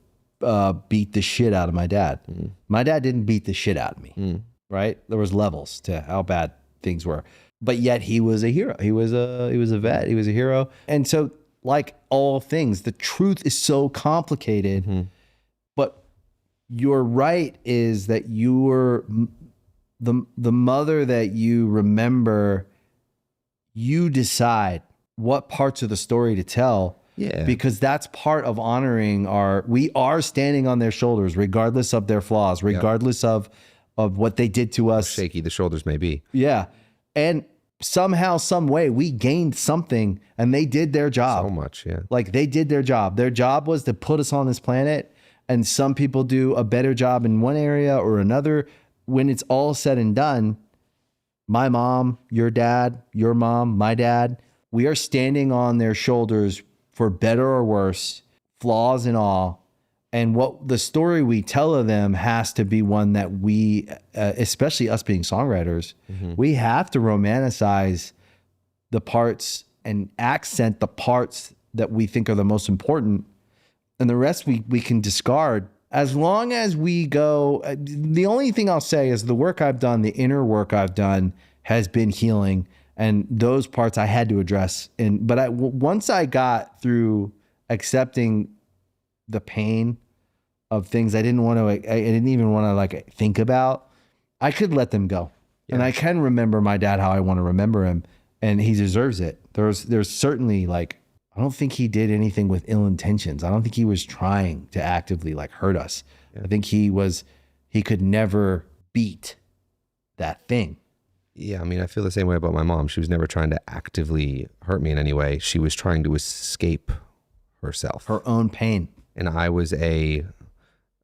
beat the shit out of my dad. My dad didn't beat the shit out of me, right? There was levels to how bad things were, but yet he was a hero. He was a vet. He was a hero. And so, like all things, the truth is so complicated. But you're right, is that you were the mother that you remember. You decide what parts of the story to tell. Yeah. Because that's part of honoring we are standing on their shoulders, regardless of their flaws, regardless of what they did to us. Shaky the shoulders may be. Yeah. And somehow, some way, we gained something, and they did their job. So much, yeah. Like, they did their job. Their job was to put us on this planet, and some people do a better job in one area or another. When it's all said and done, my mom, your dad, your mom, my dad, we are standing on their shoulders, for better or worse, flaws and all. And what the story we tell of them has to be one that we, especially us being songwriters, we have to romanticize the parts and accent the parts that we think are the most important. And the rest we can discard, as long as we go. The only thing I'll say is the work I've done, the inner work I've done, has been healing. And those parts I had to address. But once I got through accepting the pain of things I didn't even want to like think about, I could let them go. Yeah. And I can remember my dad how I want to remember him, and he deserves it. There's certainly, like, I don't think he did anything with ill intentions. I don't think he was trying to actively like hurt us. Yeah. I think he could never beat that thing. Yeah, I mean, I feel the same way about my mom. She was never trying to actively hurt me in any way. She was trying to escape herself, her own pain. And I was I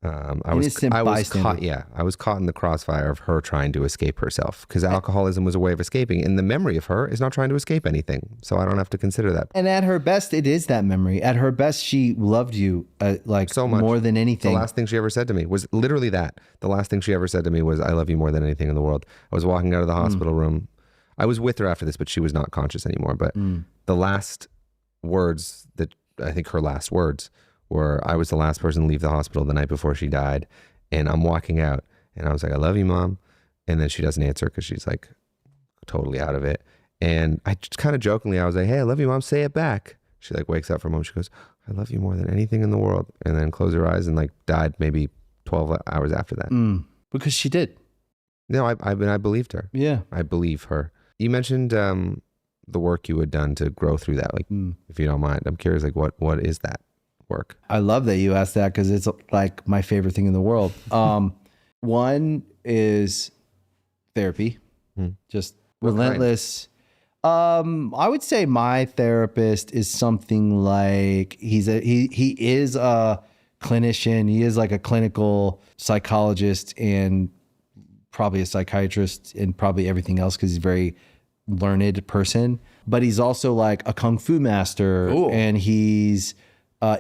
was caught in the crossfire of her trying to escape herself, because alcoholism was a way of escaping, and the memory of her is not trying to escape anything. So I don't have to consider that. And at her best, it is that memory. At her best, she loved you like so much, more than anything. The last thing she ever said to me was literally that. The last thing she ever said to me was, "I love you more than anything in the world." I was walking out of the hospital room. I was with her after this, but she was not conscious anymore. But the last words that I think her last words were, I was the last person to leave the hospital the night before she died. And I'm walking out, and I was like, "I love you, Mom." And then she doesn't answer because she's like totally out of it. And I just kind of jokingly, I was like, "Hey, I love you, Mom. Say it back." She like wakes up for a moment. She goes, "I love you more than anything in the world." And then closed her eyes and like died maybe 12 hours after that. Because she did. No, I believed her. Yeah. I believe her. You mentioned the work you had done to grow through that. Like, if you don't mind, I'm curious, like what is that work? I love that you asked that, because it's like my favorite thing in the world. One is therapy, just relentless. I would say my therapist is something like he is a clinician. He is like a clinical psychologist and probably a psychiatrist and probably everything else, because he's a very learned person. But he's also like a kung fu master. Ooh. And he's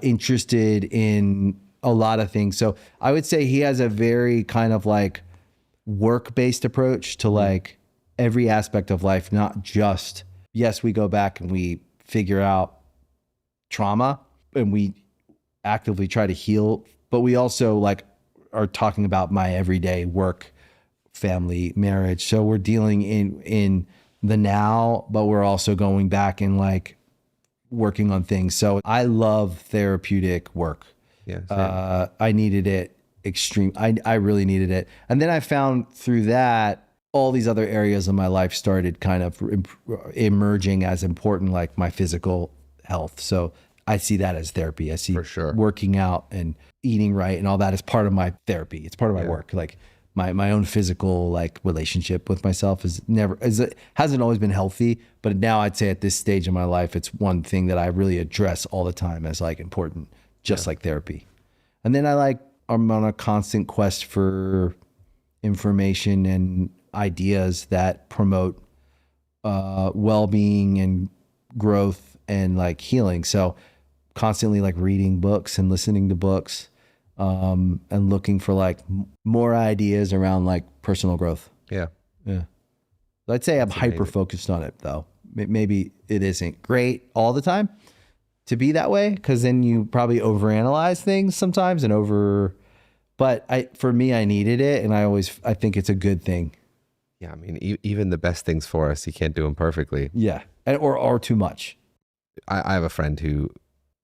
interested in a lot of things. So I would say he has a very kind of like work-based approach to like every aspect of life, not just, yes, we go back and we figure out trauma and we actively try to heal, but we also like are talking about my everyday work, family, marriage. So we're dealing in the now, but we're also going back and like working on things. So I love therapeutic work. Yeah, I needed it extreme. I really needed it. And then I found through that, all these other areas of my life started kind of emerging as important, like my physical health. So I see that as therapy. I see, for sure, working out and eating right and all that is part of my therapy. It's part of my work. Like my own physical like relationship with myself hasn't always been healthy, but now I'd say at this stage in my life, it's one thing that I really address all the time as like important, just like therapy. And then I'm on a constant quest for information and ideas that promote well-being and growth and like healing. So constantly like reading books and listening to books, and looking for like more ideas around like personal growth. Yeah. Yeah. I'd say I'm hyper focused on it though. Maybe it isn't great all the time to be that way, because then you probably overanalyze things sometimes but for me, I needed it, and I think it's a good thing. Yeah, I mean, even the best things for us, you can't do them perfectly. Yeah, or too much. I have a friend who,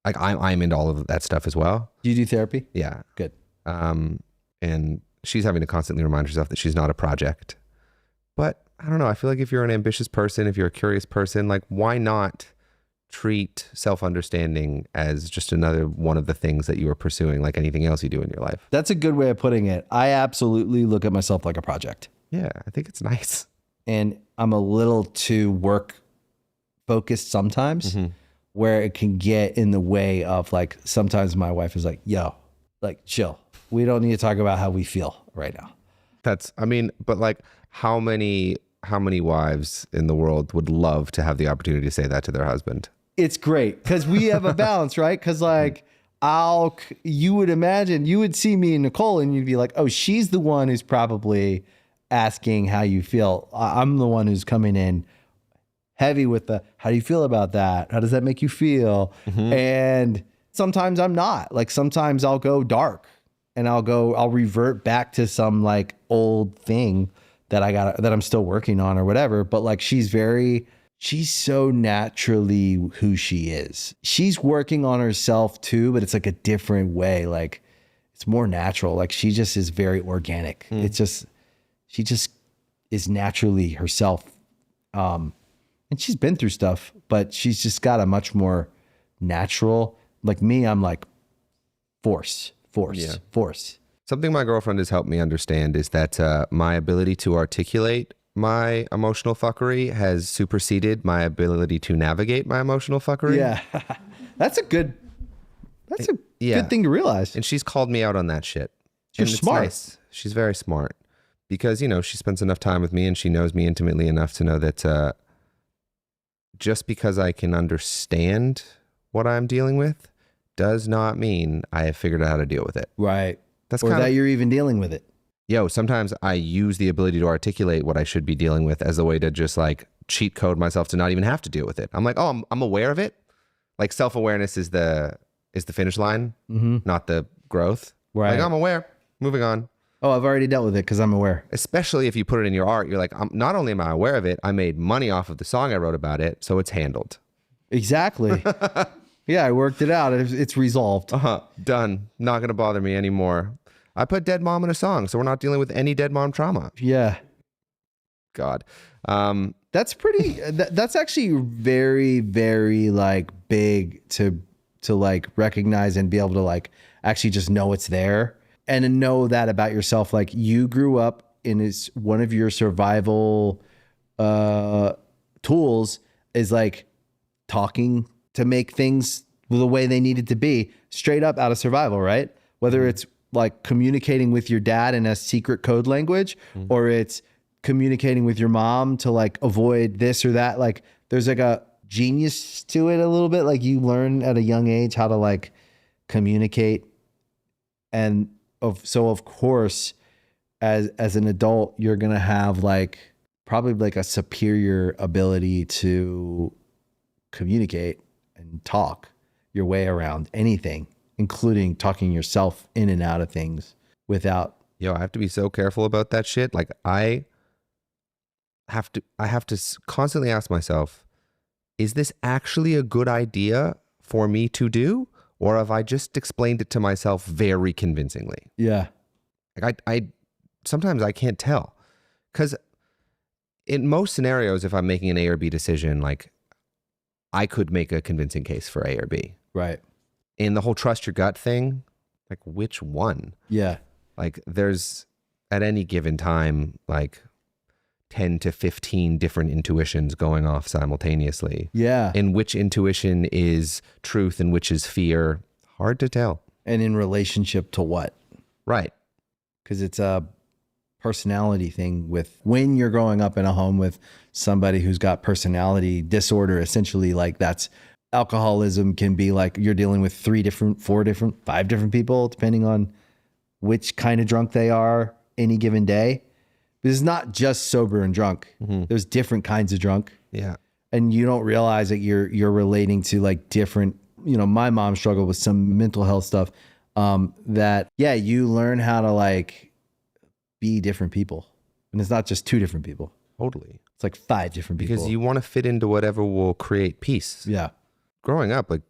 like, I'm into all of that stuff as well. Do you do therapy? Yeah. Good. And she's having to constantly remind herself that she's not a project. But I don't know. I feel like if you're an ambitious person, if you're a curious person, like, why not treat self-understanding as just another one of the things that you are pursuing, like anything else you do in your life? That's a good way of putting it. I absolutely look at myself like a project. Yeah, I think it's nice. And I'm a little too work focused sometimes, where it can get in the way of, like, sometimes my wife is like, yo, like, chill. We don't need to talk about how we feel right now. But like, how many wives in the world would love to have the opportunity to say that to their husband? It's great because we have a balance, right? Because like, you would imagine, you would see me and Nicole and you'd be like, oh, she's the one who's probably asking how you feel. I'm the one who's coming in heavy with the, how do you feel about that? How does that make you feel? And sometimes I'm not. Like, sometimes I'll go dark and I'll revert back to some like old thing that I'm still working on or whatever. But like, she's so naturally who she is. She's working on herself too, but it's like a different way. Like, it's more natural. Like, she just is very organic. She just is naturally herself. And she's been through stuff, but she's just got a much more natural, like me, I'm like force. Something my girlfriend has helped me understand is that my ability to articulate my emotional fuckery has superseded my ability to navigate my emotional fuckery. Yeah. That's a good thing to realize. And she's called me out on that shit. She's smart. Nice. She's very smart because, she spends enough time with me and she knows me intimately enough to know that just because I can understand what I'm dealing with does not mean I have figured out how to deal with it. Right. That you're even dealing with it. Sometimes I use the ability to articulate what I should be dealing with as a way to just like cheat code myself to not even have to deal with it. I'm like, oh, I'm aware of it. Like, self-awareness is the finish line, not the growth. Right. Like, I'm aware, moving on. Oh, I've already dealt with it because I'm aware. Especially if you put it in your art, you're like, not only am I aware of it, I made money off of the song I wrote about it, so it's handled. Exactly. Yeah, I worked it out. It's resolved. Done. Not going to bother me anymore. I put dead mom in a song, so we're not dealing with any dead mom trauma. Yeah. God. That's pretty, that's actually very, very like big to like recognize and be able to like actually just know it's there and to know that about yourself. Like, you grew up in one of your survival tools is like talking to make things the way they needed to be straight up out of survival, right? Whether it's like communicating with your dad in a secret code language, or it's communicating with your mom to like avoid this or that. Like, there's like a genius to it a little bit. Like, you learn at a young age how to like communicate. And so of course, as an adult, you're going to have like probably like a superior ability to communicate and talk your way around anything, including talking yourself in and out of things without. I have to be so careful about that shit. Like, I have to constantly ask myself, is this actually a good idea for me to do? Or have I just explained it to myself very convincingly? Yeah. Like, I sometimes I can't tell, because in most scenarios, if I'm making an A or B decision, like, I could make a convincing case for A or B. Right. In the whole trust your gut thing, like, which one? Yeah. Like, there's at any given time, like 10 to 15 different intuitions going off simultaneously. Yeah. And which intuition is truth and which is fear? Hard to tell. And in relationship to what? Right. Because it's a personality thing with when you're growing up in a home with somebody who's got personality disorder, essentially, like, that's alcoholism can be like you're dealing with 3 different, 4 different, 5 different people, depending on which kind of drunk they are any given day. But it's not just sober and drunk. There's different kinds of drunk. Yeah. And you don't realize that you're relating to like different, my mom struggled with some mental health stuff that, you learn how to like be different people. And it's not just 2 different people. Totally. It's like 5 different people. Because you want to fit into whatever will create peace. Yeah. Growing up, like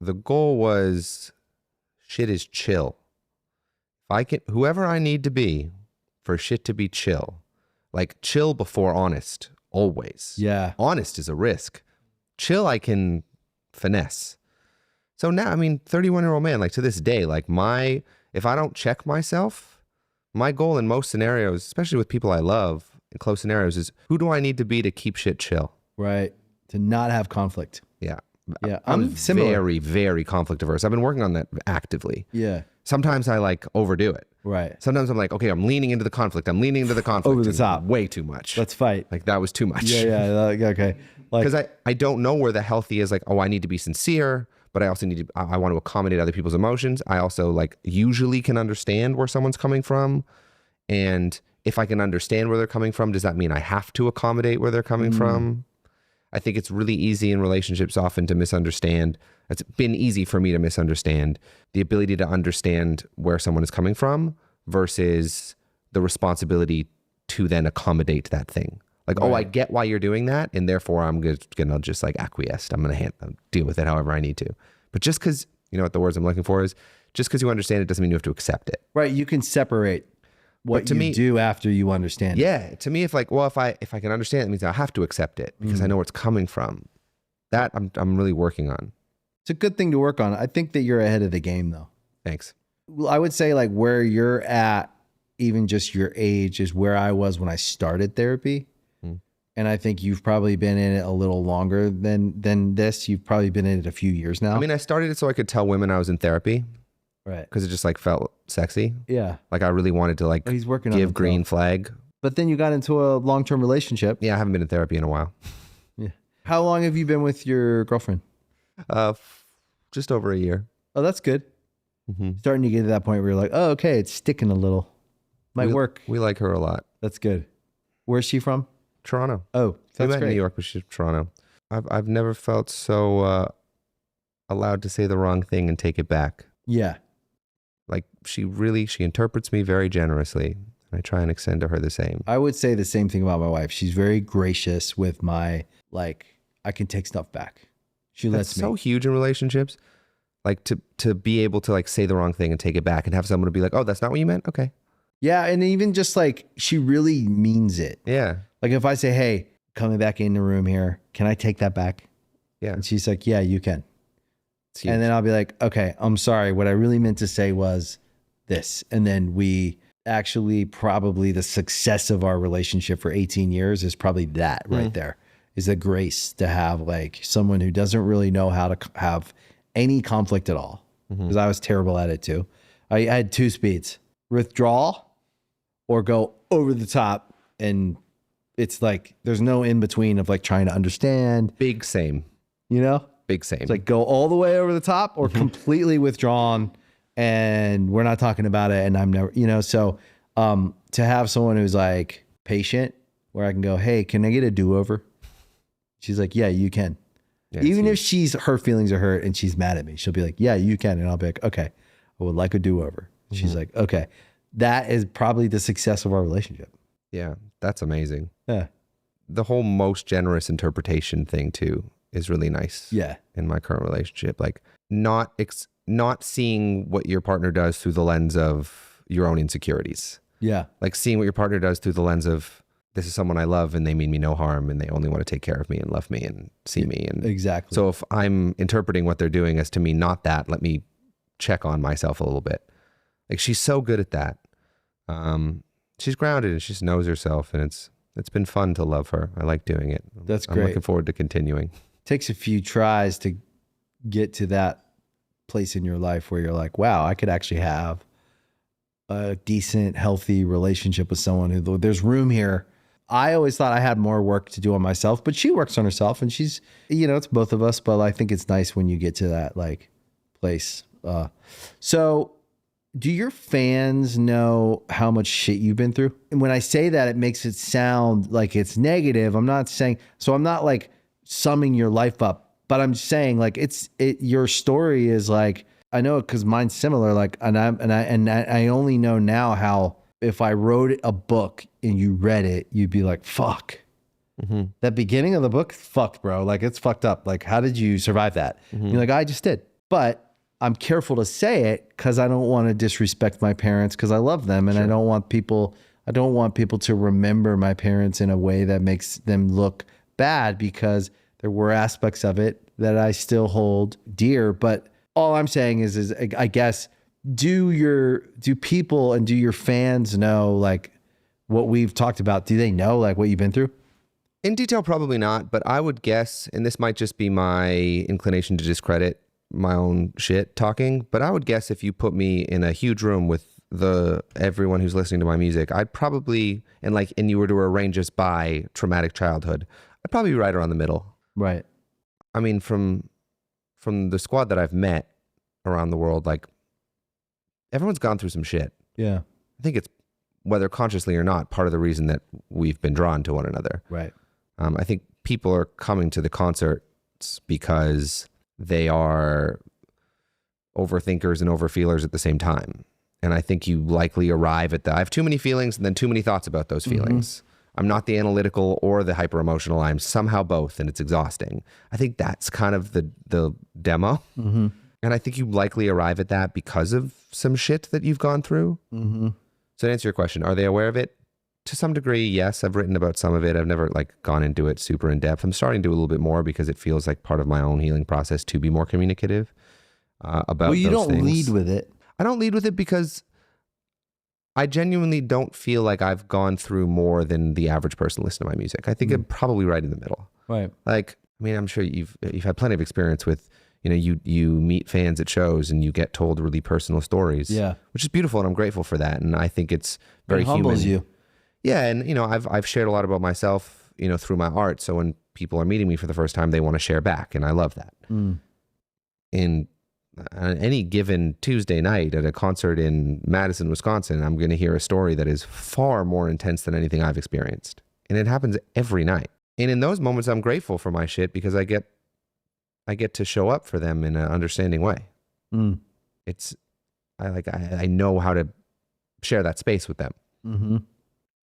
the goal was shit is chill. If I can, whoever I need to be for shit to be chill, like chill before honest, always. Yeah. Honest is a risk. Chill, I can finesse. So now, 31-year-old man, like to this day, like if I don't check myself, my goal in most scenarios, especially with people I love in close scenarios, is who do I need to be to keep shit chill? Right. To not have conflict. Yeah. Yeah. I'm similar. very, very conflict averse. I've been working on that actively. Yeah. Sometimes I like overdo it. Right. Sometimes I'm like, okay, I'm leaning into the conflict. Over the top. Way too much. Let's fight. Like that was too much. Yeah. Okay. Because I don't know where the healthy is. Like, oh, I need to be sincere, but I also I want to accommodate other people's emotions. I also like usually can understand where someone's coming from. And if I can understand where they're coming from, does that mean I have to accommodate where they're coming from? I think it's really easy in relationships often to misunderstand. It's been easy for me to misunderstand the ability to understand where someone is coming from versus the responsibility to then accommodate that thing. Like, oh, I get why you're doing that, and therefore I'm going to just like acquiesce. I'm going to deal with it however I need to. But just because, what the words I'm looking for is, just because you understand it doesn't mean you have to accept it. Right. You can separate what you do after you understand it. Yeah. To me, if I can understand it, it means I have to accept it because I know where it's coming from. That I'm really working on. It's a good thing to work on. I think that you're ahead of the game though. Thanks. Well, I would say like where you're at, even just your age, is where I was when I started therapy. And I think you've probably been in it a little longer than this. You've probably been in it a few years now. I started it so I could tell women I was in therapy. Right. Because it just like felt sexy. Yeah. Like I really wanted to like he's working give on green flag. But then you got into a long-term relationship. Yeah, I haven't been in therapy in a while. Yeah. How long have you been with your girlfriend? Just over a year. Oh, that's good. Starting to get to that point where you're like, oh, okay, it's sticking a little. Might work. We like her a lot. That's good. Where's she from? Toronto. Oh, we that's met great. in New York, but she's from Toronto. I've never felt so allowed to say the wrong thing and take it back. Yeah. Like she interprets me very generously, and I try and extend to her the same. I would say the same thing about my wife. She's very gracious with my, like, I can take stuff back. She lets me. That's so huge in relationships. Like to be able to like say the wrong thing and take it back and have someone to be like, oh, that's not what you meant? Okay. Yeah. And even just like, she really means it. Yeah. Like if I say, hey, coming back in the room here, can I take that back? Yeah. And she's like, yeah, you can. It's huge. And then I'll be like, okay, I'm sorry. What I really meant to say was this. And then we actually, probably the success of our relationship for 18 years is probably that right there, is the grace to have like someone who doesn't really know how to have any conflict at all. Because I was terrible at it too. I had 2 speeds: withdraw or go over the top. And it's like, there's no in between of like trying to understand. Big same. Big same. It's like go all the way over the top or completely withdrawn and we're not talking about it. And I'm never, so to have someone who's like patient where I can go, hey, can I get a do-over? She's like, yeah, you can. Yeah, even if her feelings are hurt and she's mad at me, she'll be like, yeah, you can. And I'll be like, okay, I would like a do-over. She's like, okay. That is probably the success of our relationship. Yeah, that's amazing. Yeah. The whole most generous interpretation thing too is really nice. Yeah. In my current relationship, like not seeing what your partner does through the lens of your own insecurities. Yeah. Like seeing what your partner does through the lens of, this is someone I love and they mean me no harm and they only want to take care of me and love me and see me. And exactly. So if I'm interpreting what they're doing as to me not that, let me check on myself a little bit. Like she's so good at that. She's grounded and she just knows herself, and it's been fun to love her. I like doing it. That's great. I'm looking forward to continuing. Takes a few tries to get to that place in your life where you're like, wow, I could actually have a decent, healthy relationship with someone who there's room here. I always thought I had more work to do on myself, but she works on herself, and she's, it's both of us, but I think it's nice when you get to that like place. So do your fans know how much shit you've been through? And when I say that, it makes it sound like it's negative. I'm not saying, so I'm not like summing your life up, but I'm saying like your story is like, I know it because mine's similar. Like, and I only know now how if I wrote a book and you read it, you'd be like, fuck. Mm-hmm. That beginning of the book, fucked, bro. Like, it's fucked up. Like, how did you survive that? Mm-hmm. You're like, I just did. But I'm careful to say it because I don't want to disrespect my parents because I love them, and sure. I don't want people to remember my parents in a way that makes them look bad, because there were aspects of it that I still hold dear. But all I'm saying is I guess, do people and do your fans know like what we've talked about? Do they know like what you've been through? In detail, probably not, but I would guess, and this might just be my inclination to discredit my own shit talking, but I would guess if you put me in a huge room with everyone who's listening to my music, I'd probably, and you were to arrange us by traumatic childhood, I'd probably be right around the middle. Right. I mean, from the squad that I've met around the world, like, everyone's gone through some shit. Yeah. I think it's, whether consciously or not, part of the reason that we've been drawn to one another. Right. I think people are coming to the concerts because they are overthinkers and overfeelers at the same time. And I think you likely arrive at I have too many feelings and then too many thoughts about those feelings. Mm-hmm. I'm not the analytical or the hyper emotional. I'm somehow both, and it's exhausting. I think that's kind of the demo. Mm-hmm. And I think you likely arrive at that because of some shit that you've gone through. Mm-hmm. So to answer your question, are they aware of it? To some degree, yes. I've written about some of it. I've never like gone into it super in depth. I'm starting to do a little bit more because it feels like part of my own healing process to be more communicative about those things. Well, you don't lead with it. I don't lead with it because I genuinely don't feel like I've gone through more than the average person listening to my music. I think I'm probably right in the middle. Right. Like, I mean, I'm sure you've had plenty of experience with, you meet fans at shows and you get told really personal stories. Yeah. Which is beautiful, and I'm grateful for that. And I think it's very human. It humbles you. Yeah, and I've shared a lot about myself, through my art. So when people are meeting me for the first time, they want to share back, and I love that. In any given Tuesday night at a concert in Madison, Wisconsin, I'm going to hear a story that is far more intense than anything I've experienced, and it happens every night. And in those moments, I'm grateful for my shit because I get to show up for them in an understanding way. I know how to share that space with them. Mm-hmm.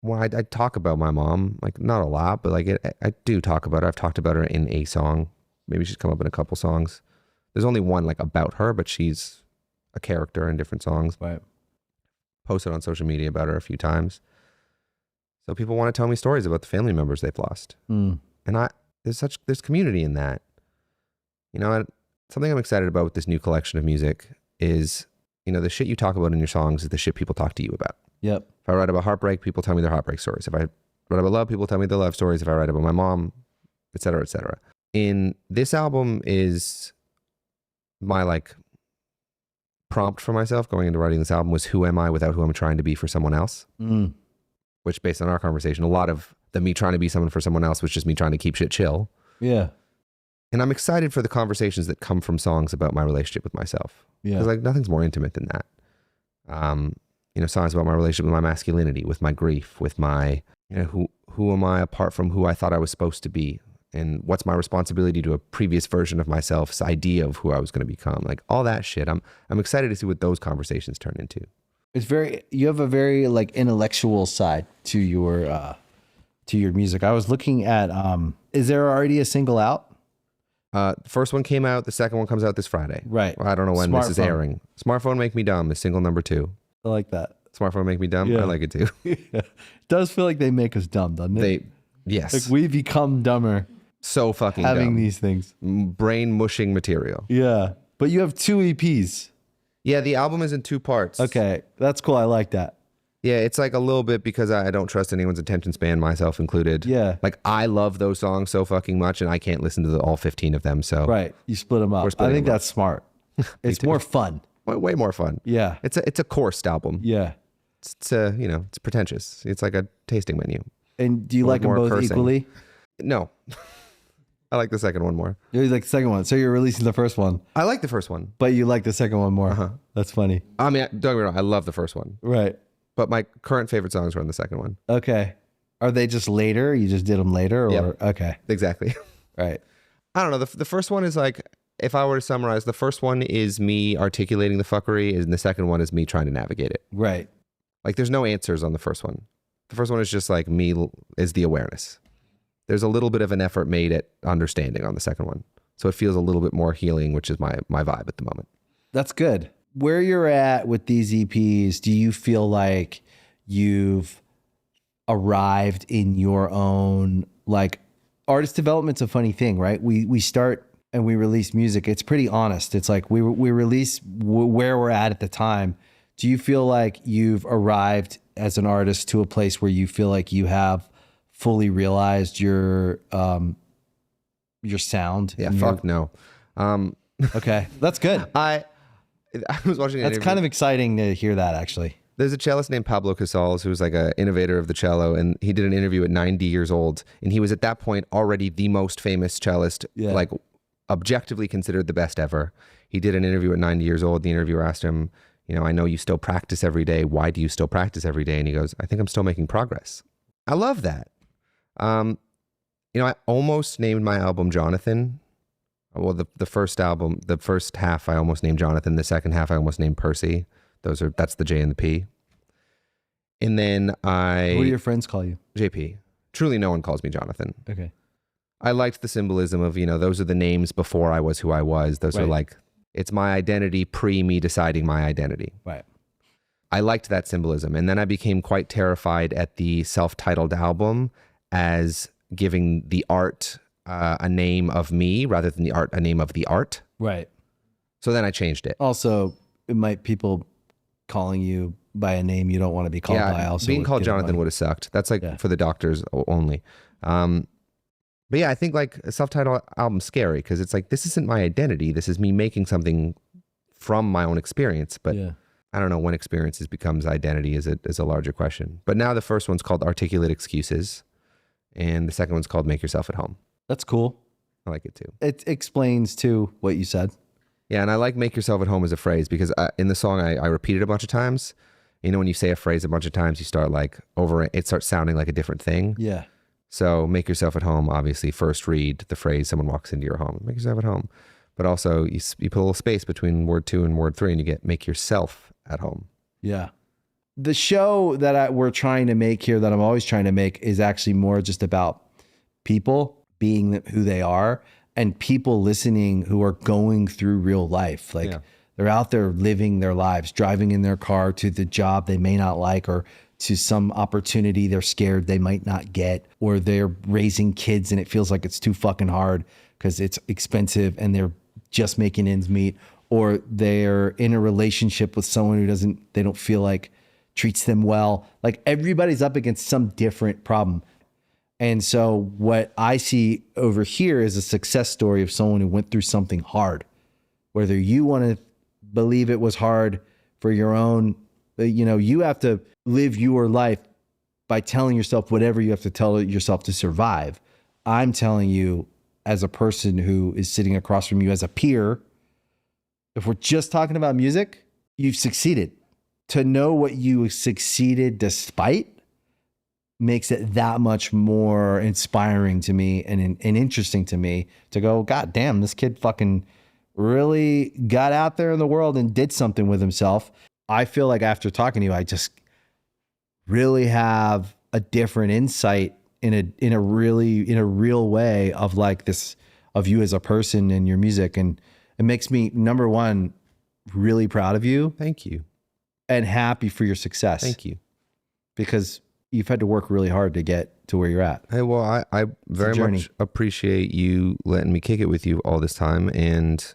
Well, I talk about my mom, like not a lot, but like I do talk about her. I've talked about her in a song. Maybe she's come up in a couple songs. There's only one like about her, but she's a character in different songs. Right. Posted on social media about her a few times. So people want to tell me stories about the family members they've lost. And there's community in that. Something I'm excited about with this new collection of music is, the shit you talk about in your songs is the shit people talk to you about. Yep. If I write about heartbreak, people tell me their heartbreak stories. If I write about love, people tell me their love stories. If I write about my mom, et cetera, et cetera. In this album is my like prompt for myself going into writing this album was, who am I without who I'm trying to be for someone else? Which, based on our conversation, a lot of me trying to be someone for someone else was just me trying to keep shit chill. Yeah. And I'm excited for the conversations that come from songs about my relationship with myself. Yeah. Because like nothing's more intimate than that. Songs about my relationship with my masculinity, with my grief, with my, who am I apart from who I thought I was supposed to be? And what's my responsibility to a previous version of myself's idea of who I was going to become? Like all that shit. I'm excited to see what those conversations turn into. You have a very like intellectual side to your music. I was looking at, is there already a single out? The first one came out. The second one comes out this Friday. Right. Well, I don't know when this is airing. Smartphone Make Me Dumb is single number 2. I like that. Smartphone Make Me Dumb? Yeah. I like it too. Yeah. It does feel like they make us dumb, doesn't it? Yes. Like we become dumber. So fucking having dumb. These things. Brain mushing material. Yeah. But you have 2 EPs. Yeah, the album is in 2 parts. Okay. That's cool. I like that. Yeah, it's like a little bit because I don't trust anyone's attention span, myself included. Yeah. Like I love those songs so fucking much and I can't listen to all 15 of them. So right. You split them up. I think that's smart. It's more fun. Way more fun. Yeah. It's a coursed album. Yeah. It's pretentious. It's like a tasting menu. And do you Or like them more both cursing. equally? No. I like the second one more. You like the second one. So you're releasing the first one, I like the first one. but you like the second one more. That's funny. I mean, don't get me wrong. I love the first one. Right. But my current favorite songs were on the second one. Okay. Are they just later? You just did them later? Or Yep. Okay. Exactly. Right. I don't know. The first one is like, if I were to summarize, the first one is me articulating the fuckery, and the second one is me trying to navigate it. Right. Like, there's no answers on the first one. The first one is just like me is the awareness. There's a little bit of an effort made at understanding on the second one. So it feels a little bit more healing, which is my vibe at the moment. That's good. Where you're at with these EPs, do you feel like you've arrived in your own, like, artist development's a funny thing, right? We start and we release music. It's pretty honest. It's like we release where we're at the time. Do you feel like you've arrived as an artist to a place where you feel like you have fully realized your sound? Yeah, fuck no. Okay, that's good. I was watching an That's interview. kind of exciting to hear that, actually. There's a cellist named Pablo Casals who's like an innovator of the cello, and he did an interview at 90 years old, and he was at that point already the most famous cellist, like objectively considered the best ever. He did an interview at 90 years old. The interviewer asked him, you know, I know you still practice every day. Why do you still practice every day? And he goes, I think I'm still making progress. I love that. You know, I almost named my album Jonathan. Well, the first album, the first half I almost named Jonathan. The second half I almost named Percy. That's the J and the P. And then What do your friends call you? JP. Truly no one calls me Jonathan. Okay. I liked the symbolism of, you know, those are the names before I was who I was. Those are like, it's my identity pre me deciding my identity. Right. I liked that symbolism. And then I became quite terrified at the self-titled album as giving the art a name of me rather than the art a name of the art. Right. So then I changed it. Also, it might people calling you by a name you don't want to be called by. Also, being called Jonathan would have sucked. That's like for the doctors only. But yeah, I think like a self-titled album's scary because it's like, this isn't my identity. This is me making something from my own experience. But I don't know when experiences becomes identity is a larger question. But now the first one's called Articulate Excuses, and the second one's called Make Yourself at Home. That's cool. I like it too. It explains too what you said. Yeah, and I like Make Yourself at Home as a phrase because in the song I repeat it a bunch of times. You know, when you say a phrase a bunch of times, you start like it starts sounding like a different thing. Yeah. So Make Yourself at Home, obviously first read the phrase someone walks into your home, make yourself at home. But also you put a little space between word 2 and word 3 and you get make yourself at home. Yeah. The show that we're trying to make here, that I'm always trying to make, is actually more just about people being who they are and people listening who are going through real life. Like they're out there living their lives, driving in their car to the job they may not like, or to some opportunity they're scared they might not get, or they're raising kids and it feels like it's too fucking hard because it's expensive and they're just making ends meet, or they're in a relationship with someone who they don't feel like treats them well. Like everybody's up against some different problem. And so what I see over here is a success story of someone who went through something hard, whether you want to believe it was hard for your own, you know, you have to live your life by telling yourself whatever you have to tell yourself to survive. I'm telling you, as a person who is sitting across from you as a peer, if we're just talking about music, you've succeeded. To know what you succeeded despite makes it that much more inspiring to me and interesting to me to go, God damn, this kid fucking really got out there in the world and did something with himself. I feel like after talking to you, I just really have a different insight in a real way of like this, of you as a person and your music. And it makes me, number one, really proud of you. Thank you. And happy for your success. Thank you. Because you've had to work really hard to get to where you're at. Hey, well, I very much appreciate you letting me kick it with you all this time. And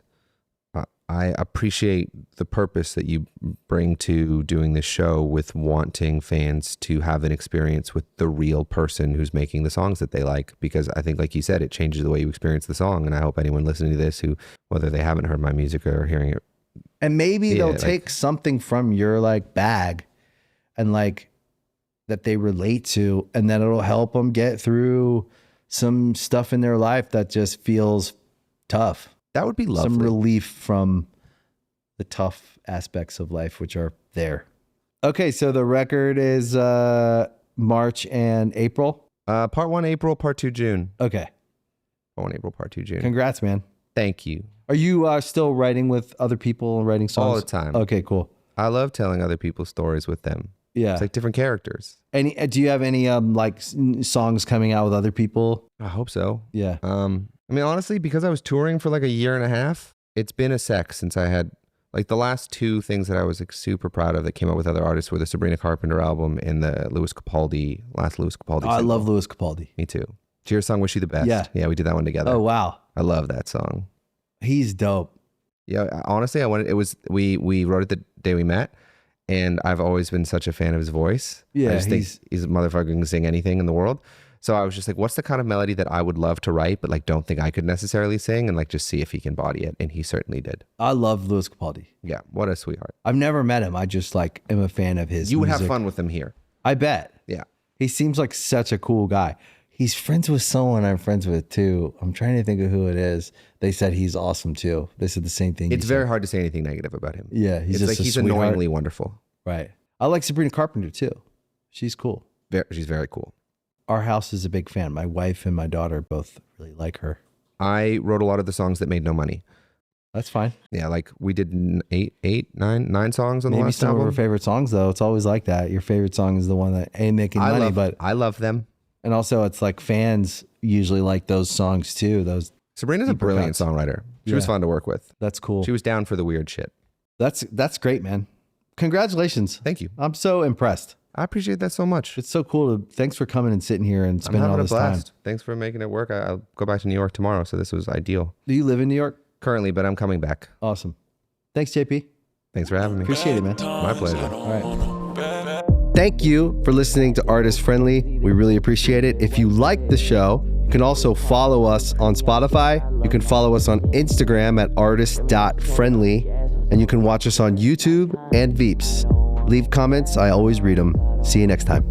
I appreciate the purpose that you bring to doing this show with wanting fans to have an experience with the real person who's making the songs that they like. Because I think, like you said, it changes the way you experience the song. And I hope anyone listening to this who, whether they haven't heard my music or hearing it, and maybe they'll take something from your like bag and like that they relate to, and then it'll help them get through some stuff in their life that just feels tough. That would be lovely. Some relief from the tough aspects of life, which are there. Okay, so the record is March and April. Part 1 April, Part 2 June. Okay. Part 1 April, Part 2 June. Congrats, man. Thank you. Are you still writing with other people and writing songs? All the time. Okay, cool. I love telling other people's stories with them. Yeah. It's like different characters. Do you have any songs coming out with other people? I hope so. Yeah. I mean, honestly, because I was touring for like a year and a half, it's been a sec since I had like the last two things that I was like super proud of that came out with other artists were the Sabrina Carpenter album and the last Louis Capaldi. Oh, I love Louis Capaldi. Me too. To your song, Wish You the Best. Yeah. Yeah, we did that one together. Oh, wow. I love that song. He's dope. Yeah, honestly, we wrote it the day we met, and I've always been such a fan of his voice. Yeah, I just think he's a motherfucker who can sing anything in the world. So I was just like, what's the kind of melody that I would love to write, but like don't think I could necessarily sing, and like just see if he can body it, and he certainly did. I love Louis Capaldi. Yeah, what a sweetheart. I've never met him. I just like am a fan of his. You would music. have fun with him here. I bet. Yeah, he seems like such a cool guy. He's friends with someone I'm friends with too. I'm trying to think of who it is. They said he's awesome too. They said the same thing. It's very hard to say anything negative about him. Yeah, it's just like he's sweetheart. annoyingly wonderful. Right. I like Sabrina Carpenter too. She's cool. She's very cool. Our house is a big fan. My wife and my daughter both really like her. I wrote a lot of the songs that made no money. That's fine. Yeah, like we did nine songs on the Maybe last some album. of our favorite songs though. It's always like that. Your favorite song is the one that ain't making money, but I love them. And also it's like fans usually like those songs too. Those Sabrina's a brilliant songwriter. She was fun to work with. That's cool. She was down for the weird shit. That's great, man. Congratulations. Thank you. I'm so impressed. I appreciate that so much. It's so cool. Thanks for coming and sitting here and spending all this time. Thanks for making it work. I'll go back to New York tomorrow, so this was ideal. Do you live in New York? Currently, but I'm coming back. Awesome. Thanks, JP. Thanks for having me. Appreciate it, man. My pleasure. All right. Thank you for listening to Artist Friendly. We really appreciate it. If you like the show, you can also follow us on Spotify. You can follow us on Instagram at artist.friendly. And you can watch us on YouTube and Veeps. Leave comments. I always read them. See you next time.